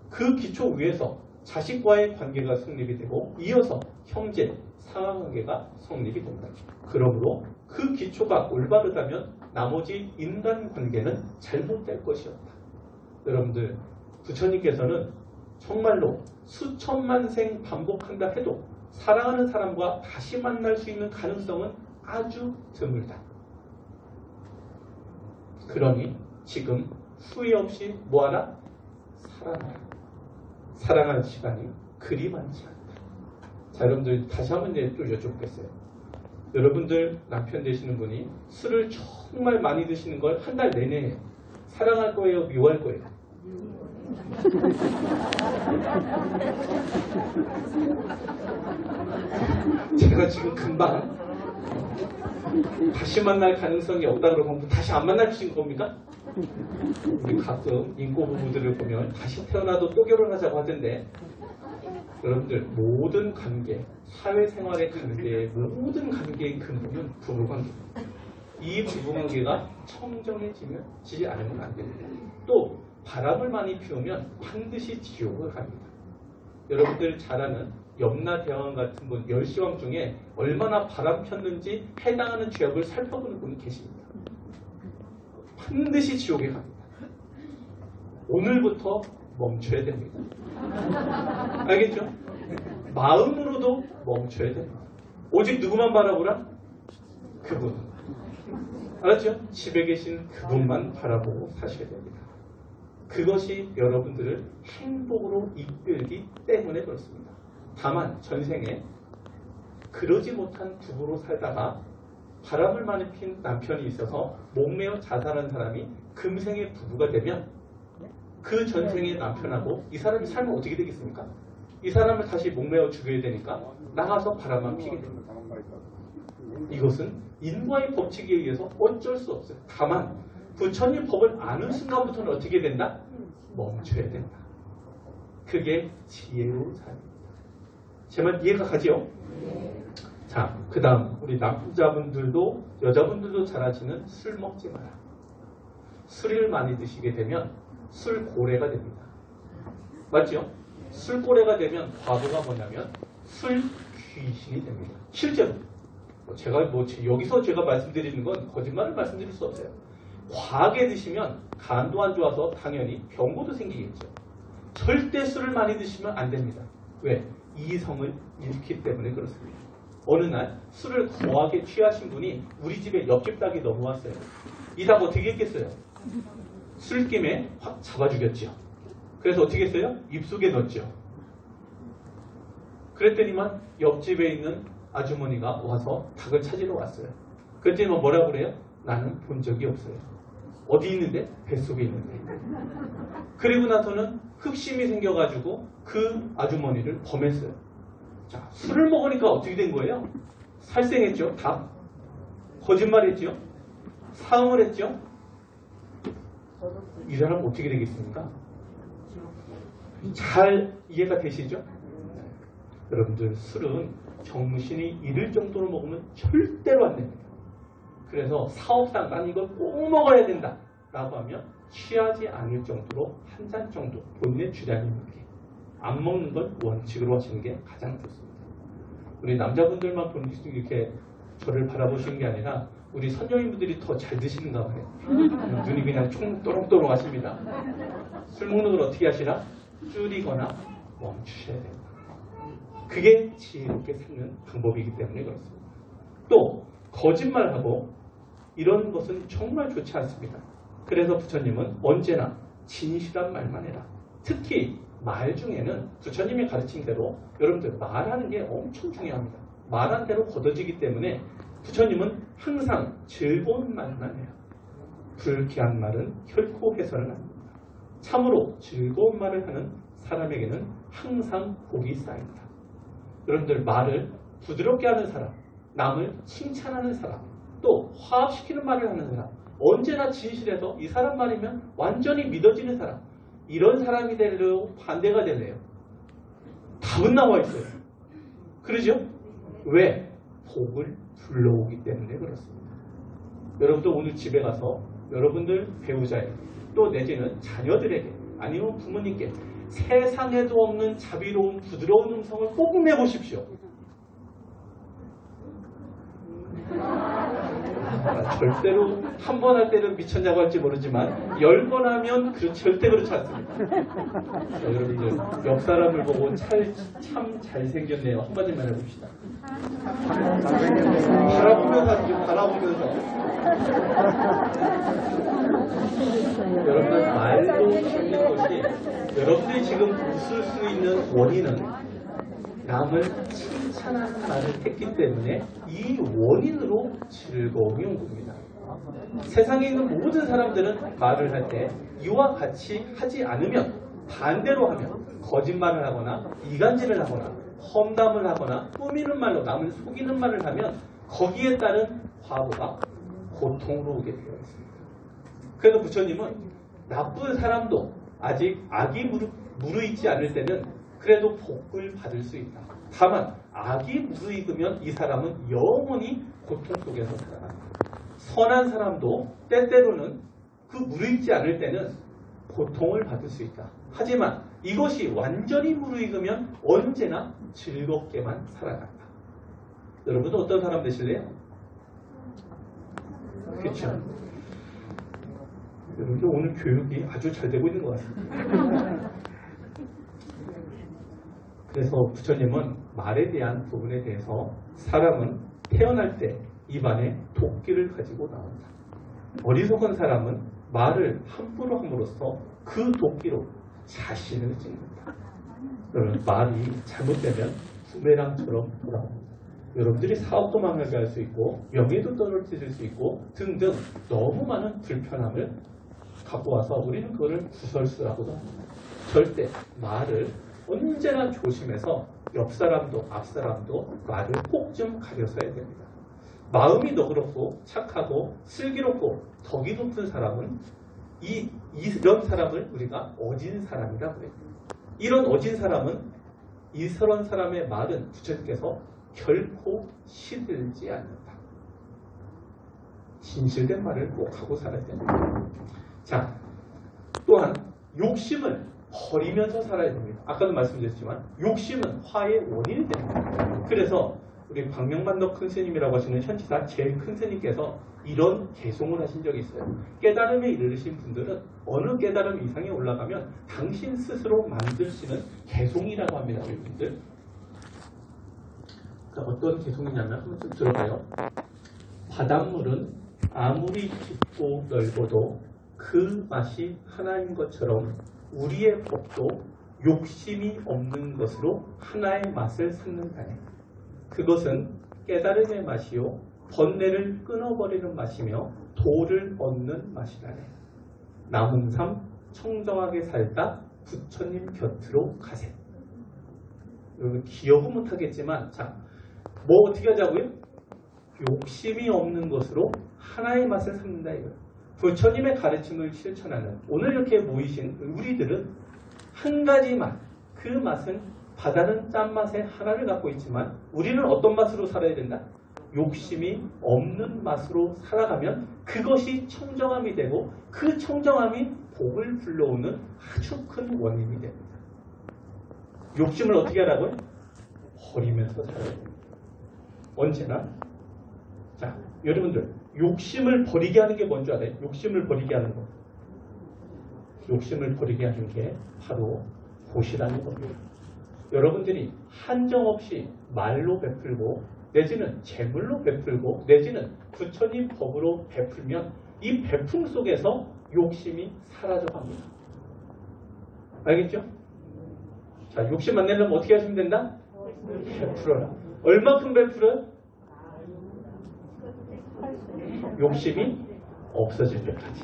그 기초 위에서 자식과의 관계가 성립이 되고 이어서 형제, 상하관계가 성립이 된다. 그러므로 그 기초가 올바르다면 나머지 인간관계는 잘못될 것이 없다. 여러분들 부처님께서는 정말로 수천만 생 반복한다 해도 사랑하는 사람과 다시 만날 수 있는 가능성은 아주 드물다. 그러니 지금 후회 없이 뭐하라? 사랑하라. 사랑하는 시간이 그리 많지 않다. 자, 여러분들 다시 한번 또 여쭤보겠어요. 여러분들 남편 되시는 분이 술을 정말 많이 드시는 걸 한 달 내내 사랑할 거예요? 미워할 거예요? 제가 지금 금방 다시 만날 가능성이 없다 그러면 다시 안 만날 수 있는 겁니까? 우리 가끔 인고 부부들을 보면 다시 태어나도 또 결혼하자고 하던데 여러분들 모든 관계, 사회생활의 관계, 모든 관계의 근본은 부부관계입니다. 이 부부관계가 청정해지지 않으면 안 됩니다. 또 바람을 많이 피우면 반드시 지옥을 갑니다. 여러분들 잘 아는 염라대왕 같은 분 10시왕 중에 얼마나 바람 폈는지 해당하는 죄악을 살펴보는 분이 계십니다. 반드시 지옥에 갑니다. 오늘부터 멈춰야 됩니다. 알겠죠? 마음으로도 멈춰야 됩니다. 오직 누구만 바라보라? 그분. 알았죠? 집에 계신 그분만 바라보고 사셔야 됩니다. 그것이 여러분들을 행복으로 이끌기 때문에 그렇습니다. 다만 전생에 그러지 못한 부부로 살다가 바람을 많이 핀 남편이 있어서 목매어 자살한 사람이 금생의 부부가 되면 그 전생의 남편하고 이 사람이 살면 어떻게 되겠습니까? 이 사람을 다시 목매어 죽여야 되니까 나가서 바람만 피게 됩니다. 이것은 인과의 법칙에 의해서 어쩔 수 없어요. 다만 부처님 법을 아는 순간부터는 어떻게 된다? 멈춰야 된다. 그게 지혜로운 삶입니다. 제 말 이해가 가죠? 자, 그 다음 우리 남자분들도 여자분들도 잘 아시는 술 먹지 마라. 술을 많이 드시게 되면 술고래가 됩니다. 맞죠? 술고래가 되면 과거가 뭐냐면 술 귀신이 됩니다. 실제로 제가 여기서 제가 말씀드리는 건 거짓말을 말씀드릴 수 없어요. 과하게 드시면 간도 안 좋아서 당연히 병고도 생기겠죠. 절대 술을 많이 드시면 안 됩니다. 왜? 이성을 잃기 때문에 그렇습니다. 어느 날 술을 거하게 취하신 분이 우리 집에 옆집 닭이 넘어왔어요. 이 닭 어떻게 했겠어요? 술김에 확 잡아 죽였죠. 그래서 어떻게 했어요? 입속에 넣었죠. 그랬더니만 옆집에 있는 아주머니가 와서 닭을 찾으러 왔어요. 그랬더니 뭐라고 그래요? 나는 본 적이 없어요. 어디 있는데? 뱃속에 있는데. 그리고 나서는 흑심이 생겨가지고 그 아주머니를 범했어요. 자, 술을 먹으니까 어떻게 된 거예요? 살생했죠. 닭. 거짓말했죠. 사음을 했죠. 이 사람 어떻게 되겠습니까? 잘 이해가 되시죠? 여러분들 술은 정신이 잃을 정도로 먹으면 절대로 안 됩니다. 그래서 사업상 난 이걸 꼭 먹어야 된다 라고 하면 취하지 않을 정도로 한 잔 정도 본인의 주량이 있게 안 먹는 걸 원칙으로 하시는 게 가장 좋습니다. 우리 남자분들만 이렇게 저를 바라보시는 게 아니라 우리 선녀인분들이 더 잘 드시는가 봐요. 눈이 그냥 총 또롱또롱 하십니다. 술 먹는 걸 어떻게 하시라? 줄이거나 멈추셔야 됩니다. 그게 지혜롭게 사는 방법이기 때문에 그렇습니다. 또 거짓말하고 이런 것은 정말 좋지 않습니다. 그래서 부처님은 언제나 진실한 말만 해라. 특히 말 중에는 부처님이 가르친 대로 여러분들 말하는 게 엄청 중요합니다. 말한 대로 걷어지기 때문에 부처님은 항상 즐거운 말만 해요. 불쾌한 말은 결코 해서는 안 됩니다. 참으로 즐거운 말을 하는 사람에게는 항상 복이 쌓입니다. 여러분들 말을 부드럽게 하는 사람, 남을 칭찬하는 사람, 또 화합시키는 말을 하는 사람, 언제나 진실해서 이 사람 말이면 완전히 믿어지는 사람, 이런 사람이 되려고 반대가 되네요. 답은 나와 있어요. 그러죠? 왜? 복을 불러오기 때문에 그렇습니다. 여러분들 오늘 집에 가서 여러분들 배우자에게 또 내지는 자녀들에게 아니면 부모님께 세상에도 없는 자비로운 부드러운 음성을 꼭 내보십시오. 절대로 한 번 할 때는 미쳤냐고 할지 모르지만 10번 하면 절대 그렇지 않습니다. 자, 여러분들 옆 사람을 보고 참 잘생겼네요. 한마디만 해봅시다. 바라보면서 하죠. 바라보면서. 여러분들 말도 참는 것이 여러분들이 지금 웃을 수 있는 원인은 남을 칭찬하는 말을 했기 때문에 이 원인으로 즐거움이 온 겁니다. 세상에 있는 모든 사람들은 말을 할 때 이와 같이 하지 않으면 반대로 하면 거짓말을 하거나 이간질을 하거나 험담을 하거나 꾸미는 말로 남을 속이는 말을 하면 거기에 따른 과보가 고통으로 오게 되어 있습니다. 그래서 부처님은 나쁜 사람도 아직 악이 무르익지 않을 때는 그래도 복을 받을 수 있다. 다만 악이 무르익으면 이 사람은 영원히 고통 속에서 살아간다. 선한 사람도 때때로는 그 무르익지 않을 때는 고통을 받을 수 있다. 하지만 이것이 완전히 무르익으면 언제나 즐겁게만 살아간다. 여러분은 어떤 사람 되실래요? 그렇죠? 여러분들 오늘 교육이 아주 잘 되고 있는 것 같습니다. 그래서 부처님은 말에 대한 부분에 대해서 사람은 태어날 때 입안에 도끼를 가지고 나온다. 어리석은 사람은 말을 함부로 함으로써 그 도끼로 자신을 찍는다. 여러분 말이 잘못되면 부메랑처럼 돌아옵니다. 여러분들이 사업도 망하게 할 수 있고 명예도 떨어뜨릴 수 있고 등등 너무 많은 불편함을 갖고 와서 우리는 그거를 구설수라고도 합니다. 절대 말을 언제나 조심해서 옆 사람도 앞 사람도 말을 꼭 좀 가려서 해야 됩니다. 마음이 너그럽고 착하고 슬기롭고 덕이 높은 사람은 이런 사람을 우리가 어진 사람이라고 해요. 이런 어진 사람은 이런 사람의 말은 부처님께서 결코 시들지 않는다. 진실된 말을 꼭 하고 살아야 됩니다. 자, 또한 욕심을 버리면서 살아야 됩니다. 아까도 말씀드렸지만 욕심은 화의 원인이 됩니다. 그래서 우리 박명만덕 큰 스님이라고 하시는 현지사 제일 큰 스님께서 이런 개송을 하신 적이 있어요. 깨달음에 이르신 분들은 어느 깨달음 이상에 올라가면 당신 스스로 만드시는 개송이라고 합니다. 여러분들. 그러니까 어떤 개성이냐면 한번 쭉 들어봐요. 바닷물은 아무리 깊고 넓어도 그 맛이 하나인 것처럼 우리의 법도 욕심이 없는 것으로 하나의 맛을 찾는다네. 그것은 깨달음의 맛이요 번뇌를 끊어버리는 맛이며 도를 얻는 맛이라네. 남홍삼 청정하게 살다 부처님 곁으로 가세. 여러분 기억은 못하겠지만 자, 뭐 어떻게 하자고요? 욕심이 없는 것으로 하나의 맛을 찾는다 이거예요. 부처님의 가르침을 실천하는 오늘 이렇게 모이신 우리들은 한 가지 맛, 그 맛은 바다는 짠맛의 하나를 갖고 있지만 우리는 어떤 맛으로 살아야 된다? 욕심이 없는 맛으로 살아가면 그것이 청정함이 되고 그 청정함이 복을 불러오는 아주 큰 원인이 됩니다. 욕심을 어떻게 하라고요? 버리면서 살아야 됩니다. 언제나. 자, 여러분들 욕심을 버리게 하는 게 뭔지 알아요? 욕심을 버리게 하는 거. 욕심을 버리게 하는 게 바로 보시라는 겁니다. 여러분들이 한정없이 말로 베풀고 내지는 재물로 베풀고 내지는 부처님 법으로 베풀면 이 베품 속에서 욕심이 사라져갑니다. 알겠죠? 자, 욕심 안 내려면 어떻게 하시면 된다? 베풀어라. 얼마큼 베풀어요? 욕심이 없어질 때까지.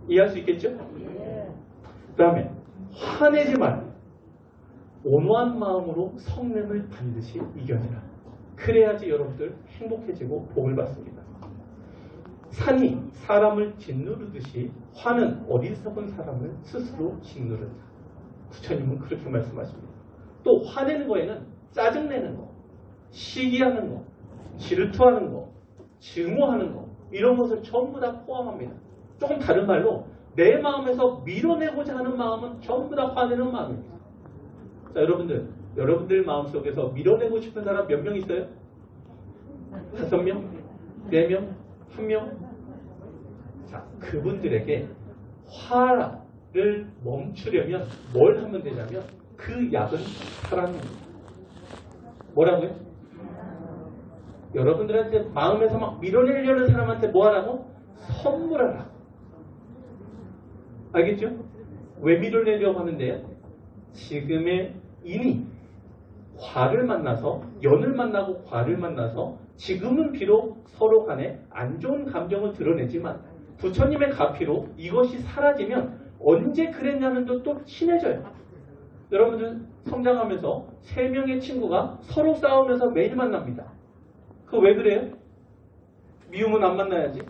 이해할 수 있겠죠? 그 다음에 화내지 말고 온화한 마음으로 성냄을 반드시 이겨내라. 그래야지 여러분들 행복해지고 복을 받습니다. 산이 사람을 짓누르듯이 화는 어리석은 사람을 스스로 짓누른다. 부처님은 그렇게 말씀하십니다. 또 화내는 거에는 짜증내는 거, 시기하는 거, 질투하는 거, 증오하는 거 이런 것을 전부 다 포함합니다. 조금 다른 말로 내 마음에서 밀어내고자 하는 마음은 전부 다 화내는 마음입니다. 자, 여러분들 마음속에서 밀어내고 싶은 사람 몇 명 있어요? 5명? 4명? 1명? 자, 그분들에게 화를 멈추려면 뭘 하면 되냐면 그 약은 사랑입니다. 뭐라고요? 여러분들한테 마음에서 막 밀어내려는 사람한테 뭐 하라고? 선물하라. 알겠죠? 왜 밀어내려고 하는데요? 지금의 인이 과를 만나서 연을 만나고 과를 만나서 지금은 비록 서로 간에 안 좋은 감정을 드러내지만 부처님의 가피로 이것이 사라지면 언제 그랬냐면 또 친해져요. 여러분들 성장하면서 3명의 친구가 서로 싸우면서 매일 만납니다. 그거 왜 그래요? 미우면 안 만나야지.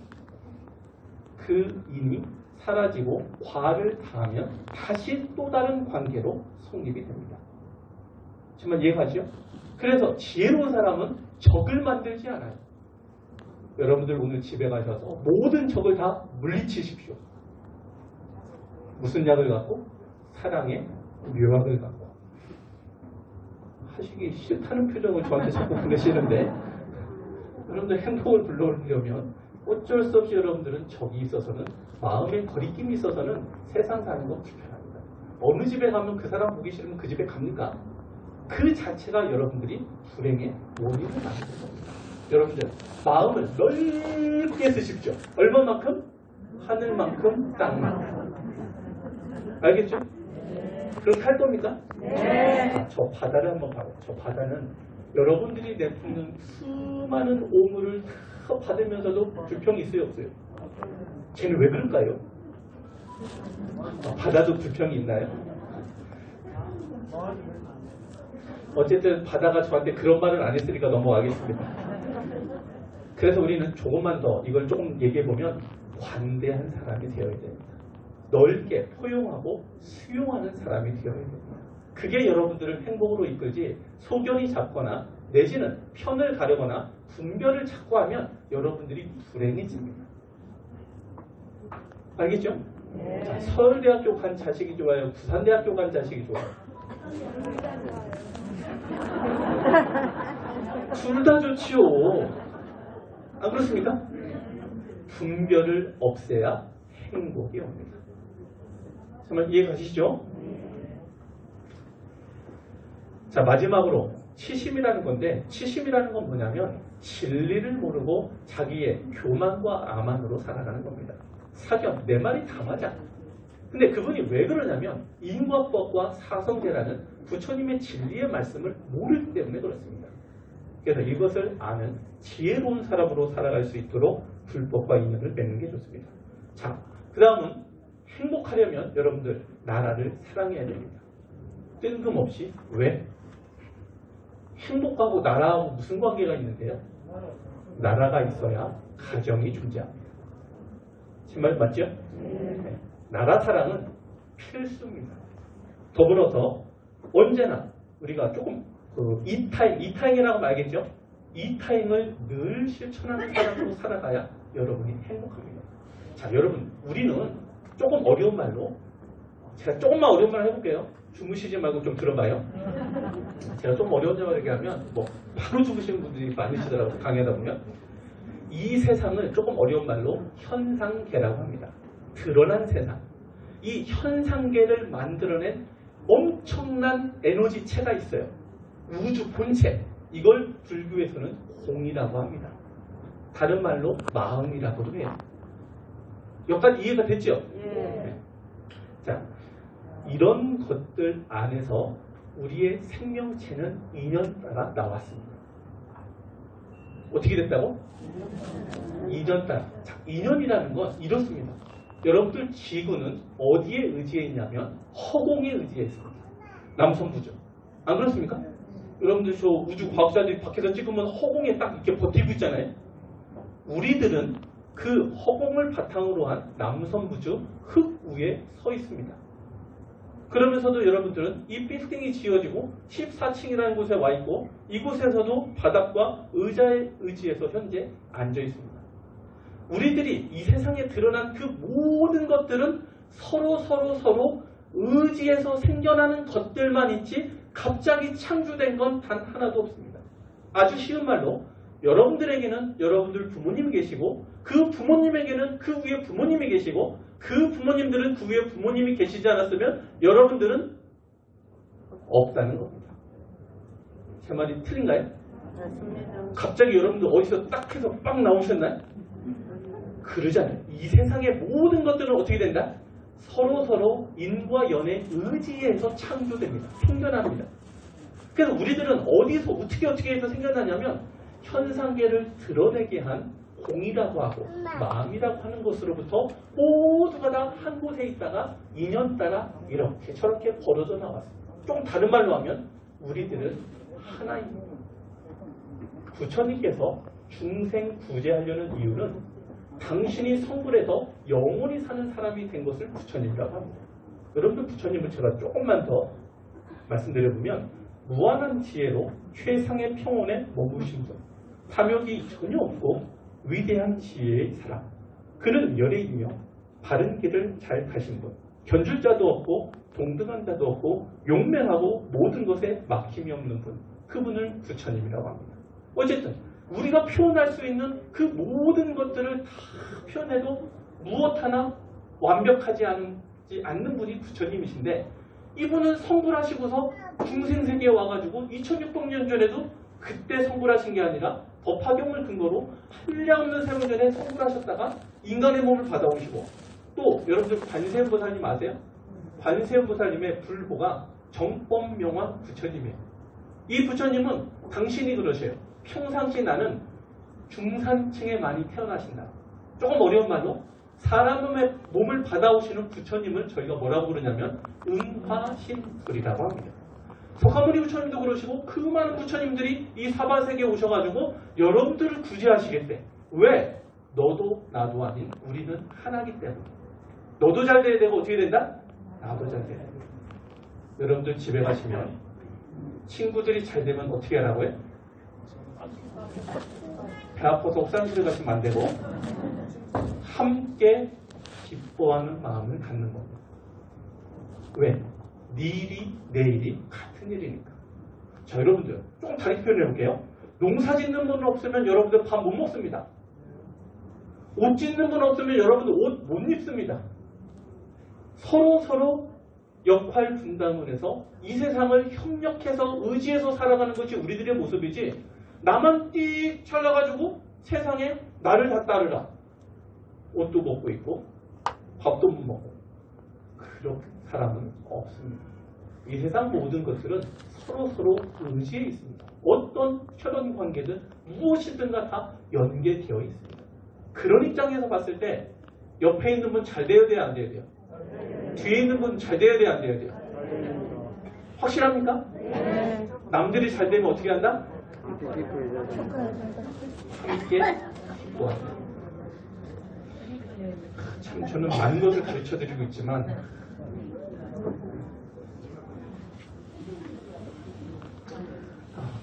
그 인이 사라지고 과를 당하면 다시 또 다른 관계로 성립이 됩니다. 정말 이해가죠? 그래서 지혜로운 사람은 적을 만들지 않아요. 여러분들 오늘 집에 가셔서 모든 적을 다 물리치십시오. 무슨 약을 갖고? 사랑의 묘약을 갖고. 하시기 싫다는 표정을 저한테 자꾸 보내시는데 여러분들 행복을 불러오려면 어쩔 수 없이 여러분들은 적이 있어서는 마음의 거리낌이 있어서는 세상 사는 건 불편합니다. 어느 집에 가면 그 사람 보기 싫으면 그 집에 갑니까? 그 자체가 여러분들이 불행의 원인을 만드는 겁니다. 여러분들 마음을 넓게 쓰십시오. 얼마만큼? 하늘만큼 땅만큼. 알겠죠? 그렇게 할 겁니까? 네. 저 바다를 한번 봐요. 저 바다는 여러분들이 내뿜는 수많은 오물을 다 받으면서도 불평이 있어요 없어요? 쟤는 왜 그럴까요? 바다도 불평이 있나요? 어쨌든 바다가 저한테 그런 말을 안 했으니까 넘어가겠습니다. 그래서 우리는 조금만 더 이걸 조금 얘기해보면 관대한 사람이 되어야 됩니다. 넓게 포용하고 수용하는 사람이 되어야 됩니다. 그게 여러분들을 행복으로 이끌지 소견이 작거나 내지는 편을 가르거나 분별을 찾고 하면 여러분들이 불행해집니다. 알겠죠? 네. 자, 서울대학교 간 자식이 좋아요? 부산대학교 간 자식이 좋아요? 둘 다 좋지요. 안 그렇습니까? 분별을 없애야 행복이 옵니다. 정말 이해 가시죠? 자, 마지막으로 치심이라는 건데 치심이라는 건 뭐냐면 진리를 모르고 자기의 교만과 아만으로 살아가는 겁니다. 사견, 내 말이 다 맞아. 근데 그분이 왜 그러냐면 인과법과 사성제라는 부처님의 진리의 말씀을 모르기 때문에 그렇습니다. 그래서 이것을 아는 지혜로운 사람으로 살아갈 수 있도록 불법과 인연을 맺는 게 좋습니다. 자, 그 다음은 행복하려면 여러분들 나라를 사랑해야 됩니다. 뜬금없이 왜? 행복하고 나라하고 무슨 관계가 있는데요? 나라가 있어야 가정이 존재합니다. 제 말 맞죠? 네. 나라 사랑은 필수입니다. 더불어서 언제나 우리가 조금 이타임이라고 알겠죠? 이타임을 늘 실천하는 사람으로 살아가야 여러분이 행복합니다. 자, 여러분 우리는 조금 어려운 말로 제가 조금만 어려운 말 해볼게요. 주무시지 말고 좀 들어봐요. 제가 좀 어려운 말 얘기하면 뭐 바로 죽으시는 분들이 많으시더라고요. 강의하다 보면. 이 세상을 조금 어려운 말로 현상계라고 합니다. 드러난 세상. 이 현상계를 만들어낸 엄청난 에너지체가 있어요. 우주 본체. 이걸 불교에서는 공이라고 합니다. 다른 말로 마음이라고도 해요. 여기까지 이해가 됐죠? 네. 자, 이런 것들 안에서 우리의 생명체는 인연 따라 나왔습니다. 어떻게 됐다고? 인연 따라. 자, 인연이라는 건 이렇습니다. 여러분들 지구는 어디에 의지해 있냐면 허공에 의지해 있습니다. 남성부죠. 안 그렇습니까? 여러분들 저 우주 과학자들이 밖에서 찍으면 허공에 딱 이렇게 버티고 있잖아요. 우리들은 그 허공을 바탕으로 한 남성부주 흙 위에 서 있습니다. 그러면서도 여러분들은 이 빌딩이 지어지고 14층이라는 곳에 와 있고 이곳에서도 바닥과 의자에 의지해서 현재 앉아 있습니다. 우리들이 이 세상에 드러난 그 모든 것들은 서로 의지해서 생겨나는 것들만 있지 갑자기 창조된 건 단 하나도 없습니다. 아주 쉬운 말로 여러분들에게는 여러분들 부모님이 계시고 그 부모님에게는 그 위에 부모님이 계시고 그 부모님들은 그 위에 부모님이 계시지 않았으면 여러분들은 없다는 겁니다. 제 말이 틀린가요? 갑자기 여러분들 어디서 딱 해서 빵 나오셨나요? 그러잖아요. 이 세상의 모든 것들은 어떻게 된다? 서로 인과 연에 의지해서 창조됩니다. 생겨납니다. 그래서 우리들은 어디서 어떻게 해서 생겨나냐면 현상계를 드러내게 한 공이라고 하고 마음이라고 하는 것으로부터 모두가 다 한 곳에 있다가 인연 따라 이렇게 저렇게 벌어져 나왔습니다. 조금 다른 말로 하면 우리들은 하나입니다. 부처님께서 중생 구제하려는 이유는 당신이 성불해서 영원히 사는 사람이 된 것을 부처님이라고 합니다. 여러분들 부처님을 제가 조금만 더 말씀드려보면 무한한 지혜로 최상의 평온에 머무르신 분, 탐욕이 전혀 없고 위대한 지혜의 사람, 그는 열애이며 바른 길을 잘 가신 분, 견줄 자도 없고 동등한 자도 없고 용맹하고 모든 것에 막힘이 없는 분, 그분을 부처님이라고 합니다. 어쨌든 우리가 표현할 수 있는 그 모든 것들을 다 표현해도 무엇 하나 완벽하지 않는 분이 부처님이신데 이분은 성불하시고서 중생세계에 와가지고 2600년 전에도 그때 성불하신 게 아니라 법화경을 근거로 한량없는 세월 전에 성불하셨다가 인간의 몸을 받아오시고 또 여러분들 관세음보살님 아세요? 관세음보살님의 불보가 정법명화 부처님이에요. 이 부처님은 당신이 그러셔요. 평상시 나는 중산층에 많이 태어나신다. 조금 어려운 말로 사람의 몸을 받아오시는 부처님을 저희가 뭐라고 부르냐면 응화신불이라고 합니다. 석가모니 부처님도 그러시고 그 많은 부처님들이 이 사바세계에 오셔가지고 여러분들을 구제하시겠대. 왜? 너도 나도 아닌 우리는 하나이기 때문에. 너도 잘 돼야 되고 어떻게 된다? 나도 잘 돼야 된다. 여러분들 집에 가시면 친구들이 잘 되면 어떻게 하라고요? 배 아파서 옥상실에 가시면 안 되고 함께 기뻐하는 마음을 갖는 겁니다. 왜? 네 일이 내 일이 같은 일이니까. 자, 여러분들 조금 다르게 표현해 볼게요. 농사 짓는 분 없으면 여러분들 밥 못 먹습니다. 옷 짓는 분 없으면 여러분들 옷 못 입습니다. 서로 역할 분담을 해서 이 세상을 협력해서 의지해서 살아가는 것이 우리들의 모습이지 나만 띡 잘라가지고 세상에 나를 다 따르라. 옷도 먹고 있고 밥도 못 먹고 그런 사람은 없습니다. 이 세상 모든 것들은 서로 의지에 있습니다. 어떤 혈연 관계든 무엇이든가 다 연계되어 있습니다. 그런 입장에서 봤을 때 옆에 있는 분 잘 돼야 돼요, 안 돼야 돼요? 뒤에 있는 분 잘 돼야 돼요, 안 돼야 돼요? 확실합니까? 남들이 잘 되면 어떻게 한다? 함께 기뻐한다. 참 저는 많은 것을 가르쳐 드리고 있지만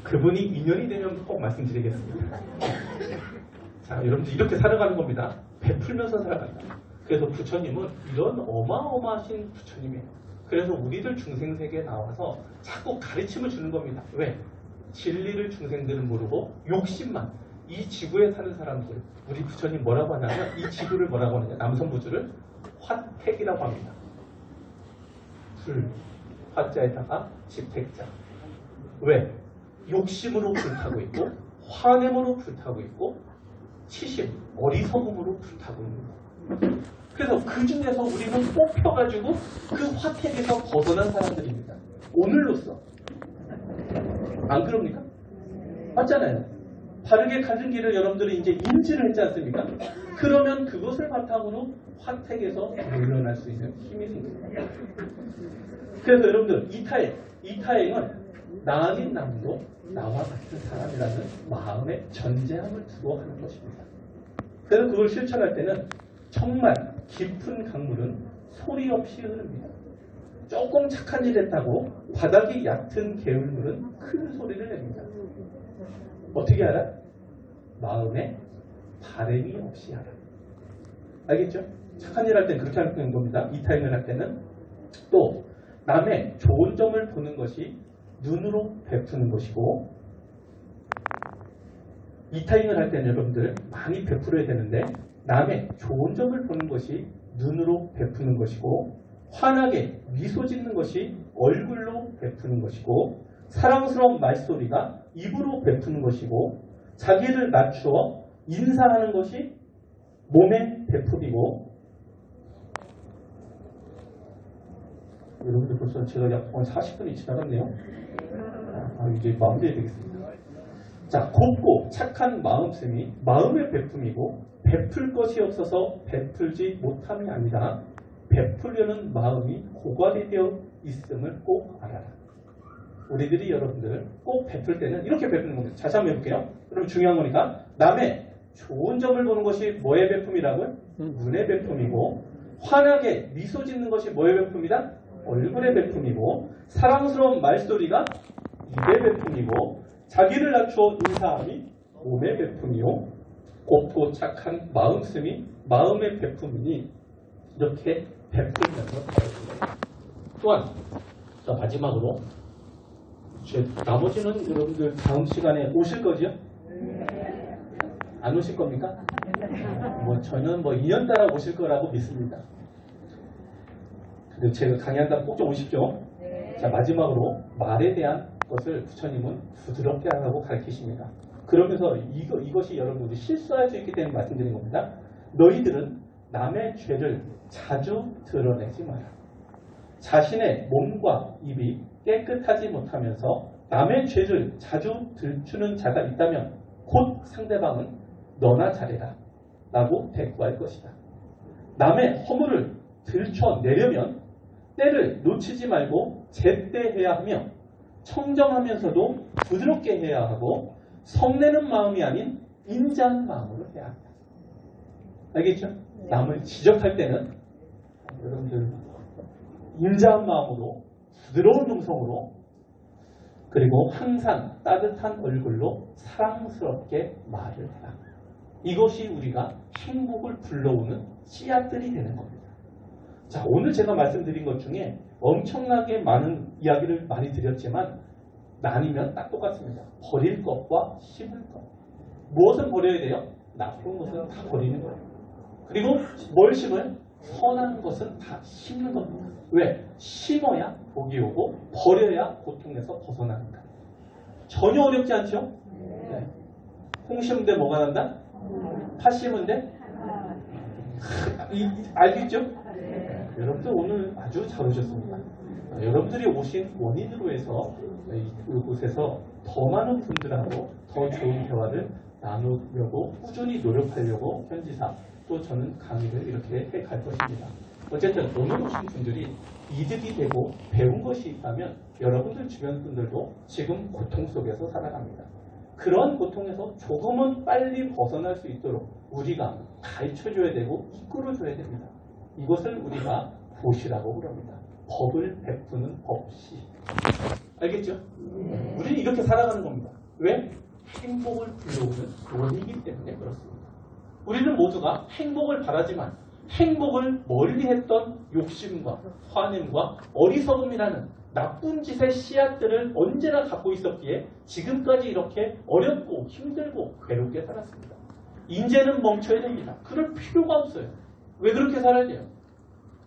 그분이 인연이 되면 꼭 말씀드리겠습니다. 자, 여러분들 이렇게 살아가는 겁니다. 베풀면서 살아간다. 그래서 부처님은 이런 어마어마하신 부처님이에요. 그래서 우리들 중생세계에 나와서 자꾸 가르침을 주는 겁니다. 왜? 진리를 중생들은 모르고 욕심만. 이 지구에 사는 사람들, 우리 부처님 뭐라고 하냐면 이 지구를 뭐라고 하느냐, 남성부주를 화택이라고 합니다. 불, 화자에다가 집택자. 왜? 욕심으로 불타고 있고 화냄으로 불타고 있고 치심, 어리석음으로 불타고 있는 거예요. 그래서 그 중에서 우리는 뽑혀가지고 그 화택에서 벗어난 사람들입니다. 오늘로써. 안 그럽니까? 맞잖아요. 바르게 가진 길을 여러분들이 이제 인지를 했지 않습니까? 그러면 그것을 바탕으로 화택에서 물러날 수 있는 힘이 생깁니다. 그래서 여러분들 이타행은 나 아닌 남도 나와 같은 사람이라는 마음의 전제함을 두고 하는 것입니다. 그래서 그걸 실천할 때는 정말 깊은 강물은 소리 없이 흐릅니다. 조금 착한 일 했다고 바닥이 얕은 개울물은 큰 소리를 냅니다. 어떻게 알아? 마음에 바램이 없이 알아. 알겠죠? 착한 일 할 때는 그렇게 하는 겁니다. 이타임을 할 때는. 또 남의 좋은 점을 보는 것이 눈으로 베푸는 것이고, 이타임을 할 때는 여러분들 많이 베풀어야 되는데 남의 좋은 점을 보는 것이 눈으로 베푸는 것이고, 환하게 미소 짓는 것이 얼굴로 베푸는 것이고, 사랑스러운 말소리가 입으로 베푸는 것이고, 자기를 낮추어 인사하는 것이 몸에 베풀이고, 여러분들 벌써 제가 약 40분이 지나갔네요. 이제 마무리해야 되겠습니다. 자, 곱고 착한 마음씀이 마음의 베품이고, 베풀 것이 없어서 베풀지 못함이 아니라 베풀려는 마음이 고갈이 되어 있음을 꼭 알아라. 우리들이 여러분들 꼭 베풀 때는 이렇게 베푸는 겁니다. 다시 한번 해볼게요. 그럼 중요한 거니까 남의 좋은 점을 보는 것이 뭐의 베품이라고요? 눈의 베품이고, 환하게 미소 짓는 것이 뭐의 베품이다? 얼굴의 베품이고, 사랑스러운 말소리가 입의 베품이고, 자기를 낮추어 인사함이 몸의 베품이요, 곱고 착한 마음씀이 마음의 베품이니 이렇게 베풀면서 살아갑니다. 또한 자, 마지막으로 나머지는 여러분들 다음 시간에 오실 거죠? 안 오실 겁니까? 저는 2년 따라 오실 거라고 믿습니다. 근데 제가 강의한다면 꼭 좀 오십시오. 자, 마지막으로 말에 대한 것을 부처님은 부드럽게 하라고 가르치십니다. 그러면서 이것이 여러분들이 실수할 수 있기 때문에 말씀드린 겁니다. 너희들은 남의 죄를 자주 드러내지 마라. 자신의 몸과 입이 깨끗하지 못하면서 남의 죄를 자주 들추는 자가 있다면 곧 상대방은 너나 잘해라 라고 대꾸할 것이다. 남의 허물을 들춰내려면 때를 놓치지 말고 제때 해야 하며, 청정하면서도 부드럽게 해야 하고, 성내는 마음이 아닌 인자한 마음으로 해야 한다. 알겠죠? 남을 지적할 때는 여러분들 인자한 마음으로, 부드러운 음성으로, 그리고 항상 따뜻한 얼굴로 사랑스럽게 말을 해라. 이것이 우리가 행복을 불러오는 씨앗들이 되는 겁니다. 자, 오늘 제가 말씀드린 것 중에 엄청나게 많은 이야기를 많이 드렸지만 나뉘면 딱 똑같습니다. 버릴 것과 심을 것. 무엇은 버려야 돼요? 나쁜 것은 다 버리는 거예요. 그리고 뭘 심어요? 선한 것은 다 심는 겁니다. 왜? 심어야 복이 오고 버려야 고통에서 벗어납니다. 전혀 어렵지 않죠? 네. 콩 심은 데 뭐가 난다? 팥 심은 데? 알겠죠? 여러분들 오늘 아주 잘 오셨습니다. 여러분들이 오신 원인으로 해서 이곳에서 더 많은 분들하고 더 좋은 대화를 나누려고 꾸준히 노력하려고 현지사 또 저는 강의를 이렇게 해갈 것입니다. 어쨌든 오늘 오신 분들이 이득이 되고 배운 것이 있다면 여러분들 주변 분들도 지금 고통 속에서 살아갑니다. 그런 고통에서 조금은 빨리 벗어날 수 있도록 우리가 가르쳐줘야 되고 이끌어줘야 됩니다. 이것을 우리가 보시라고 그럽니다. 법을 베푸는 법시. 알겠죠? 우리는 이렇게 살아가는 겁니다. 왜? 행복을 불러오는 원이기 때문에 그렇습니다. 우리는 모두가 행복을 바라지만 행복을 멀리했던 욕심과 화냄과 어리석음이라는 나쁜 짓의 씨앗들을 언제나 갖고 있었기에 지금까지 이렇게 어렵고 힘들고 괴롭게 살았습니다. 이제는 멈춰야 됩니다. 그럴 필요가 없어요. 왜 그렇게 살아야 돼요?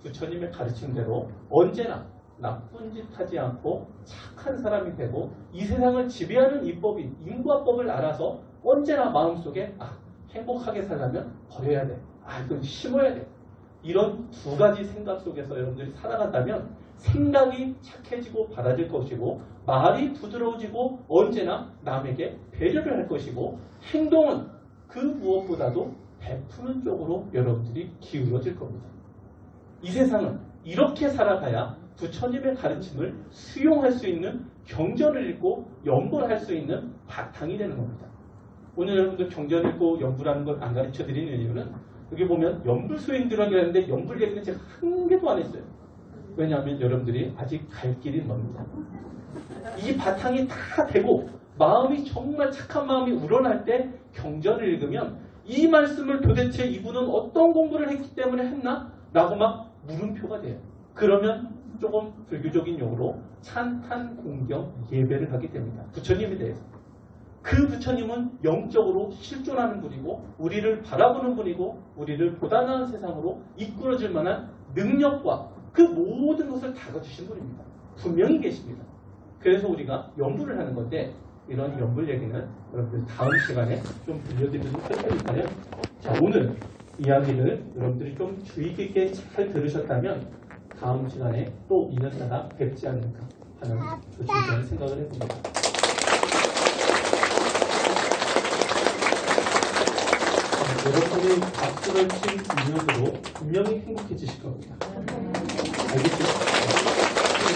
부처님의 가르침대로 언제나 나쁜 짓 하지 않고 착한 사람이 되고 이 세상을 지배하는 이법인 인과법을 알아서 언제나 마음속에 행복하게 살려면 버려야 돼. 이건 심어야 돼. 이런 두 가지 생각 속에서 여러분들이 살아간다면 생각이 착해지고 바라질 것이고 말이 부드러워지고 언제나 남에게 배려를 할 것이고 행동은 그 무엇보다도 베푸는 쪽으로 여러분들이 기울어질 겁니다. 이 세상은 이렇게 살아가야 부처님의 가르침을 수용할 수 있는 경전을 읽고 연구를 할 수 있는 바탕이 되는 겁니다. 오늘 여러분들 경전 읽고 연구라는 걸 안 가르쳐 드리는 이유는 여기 보면 연불 수행들하게 하는데 연불 얘기는 제가 한 개도 안 했어요. 왜냐하면 여러분들이 아직 갈 길이 멉니다. 이 바탕이 다 되고 마음이 정말 착한 마음이 우러날 때 경전을 읽으면 이 말씀을 도대체 이분은 어떤 공부를 했기 때문에 했나? 라고 막 물음표가 돼요. 그러면 조금 불교적인 용어로 찬탄, 공경, 예배를 하게 됩니다. 부처님에 대해서. 그 부처님은 영적으로 실존하는 분이고 우리를 바라보는 분이고 우리를 보다 나은 세상으로 이끌어줄 만한 능력과 그 모든 것을 다 갖추신 분입니다. 분명히 계십니다. 그래서 우리가 연불을 하는 건데 이런 연불 얘기는 여러분들 다음 시간에 좀 들려드리도록 할 테니까요. 자, 오늘 이야기를 여러분들이 좀 주의 깊게 잘 들으셨다면 다음 시간에 또 인연사가 뵙지 않을까 하는 조심스러운 생각을 해봅니다. 여러분이 박수를 친 인연으로 분명히 행복해지실 겁니다. 알겠죠?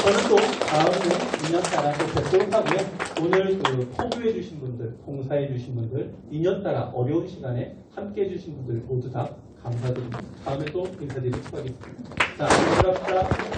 저는 또 다음은 인연따라 또 뵙도록 하고요. 오늘 포부해 주신 분들, 봉사해 주신 분들, 인연따라 어려운 시간에 함께 해 주신 분들 모두 다 감사드립니다. 다음에 또 인사드리도록 하겠습니다. 자, 감사합니다.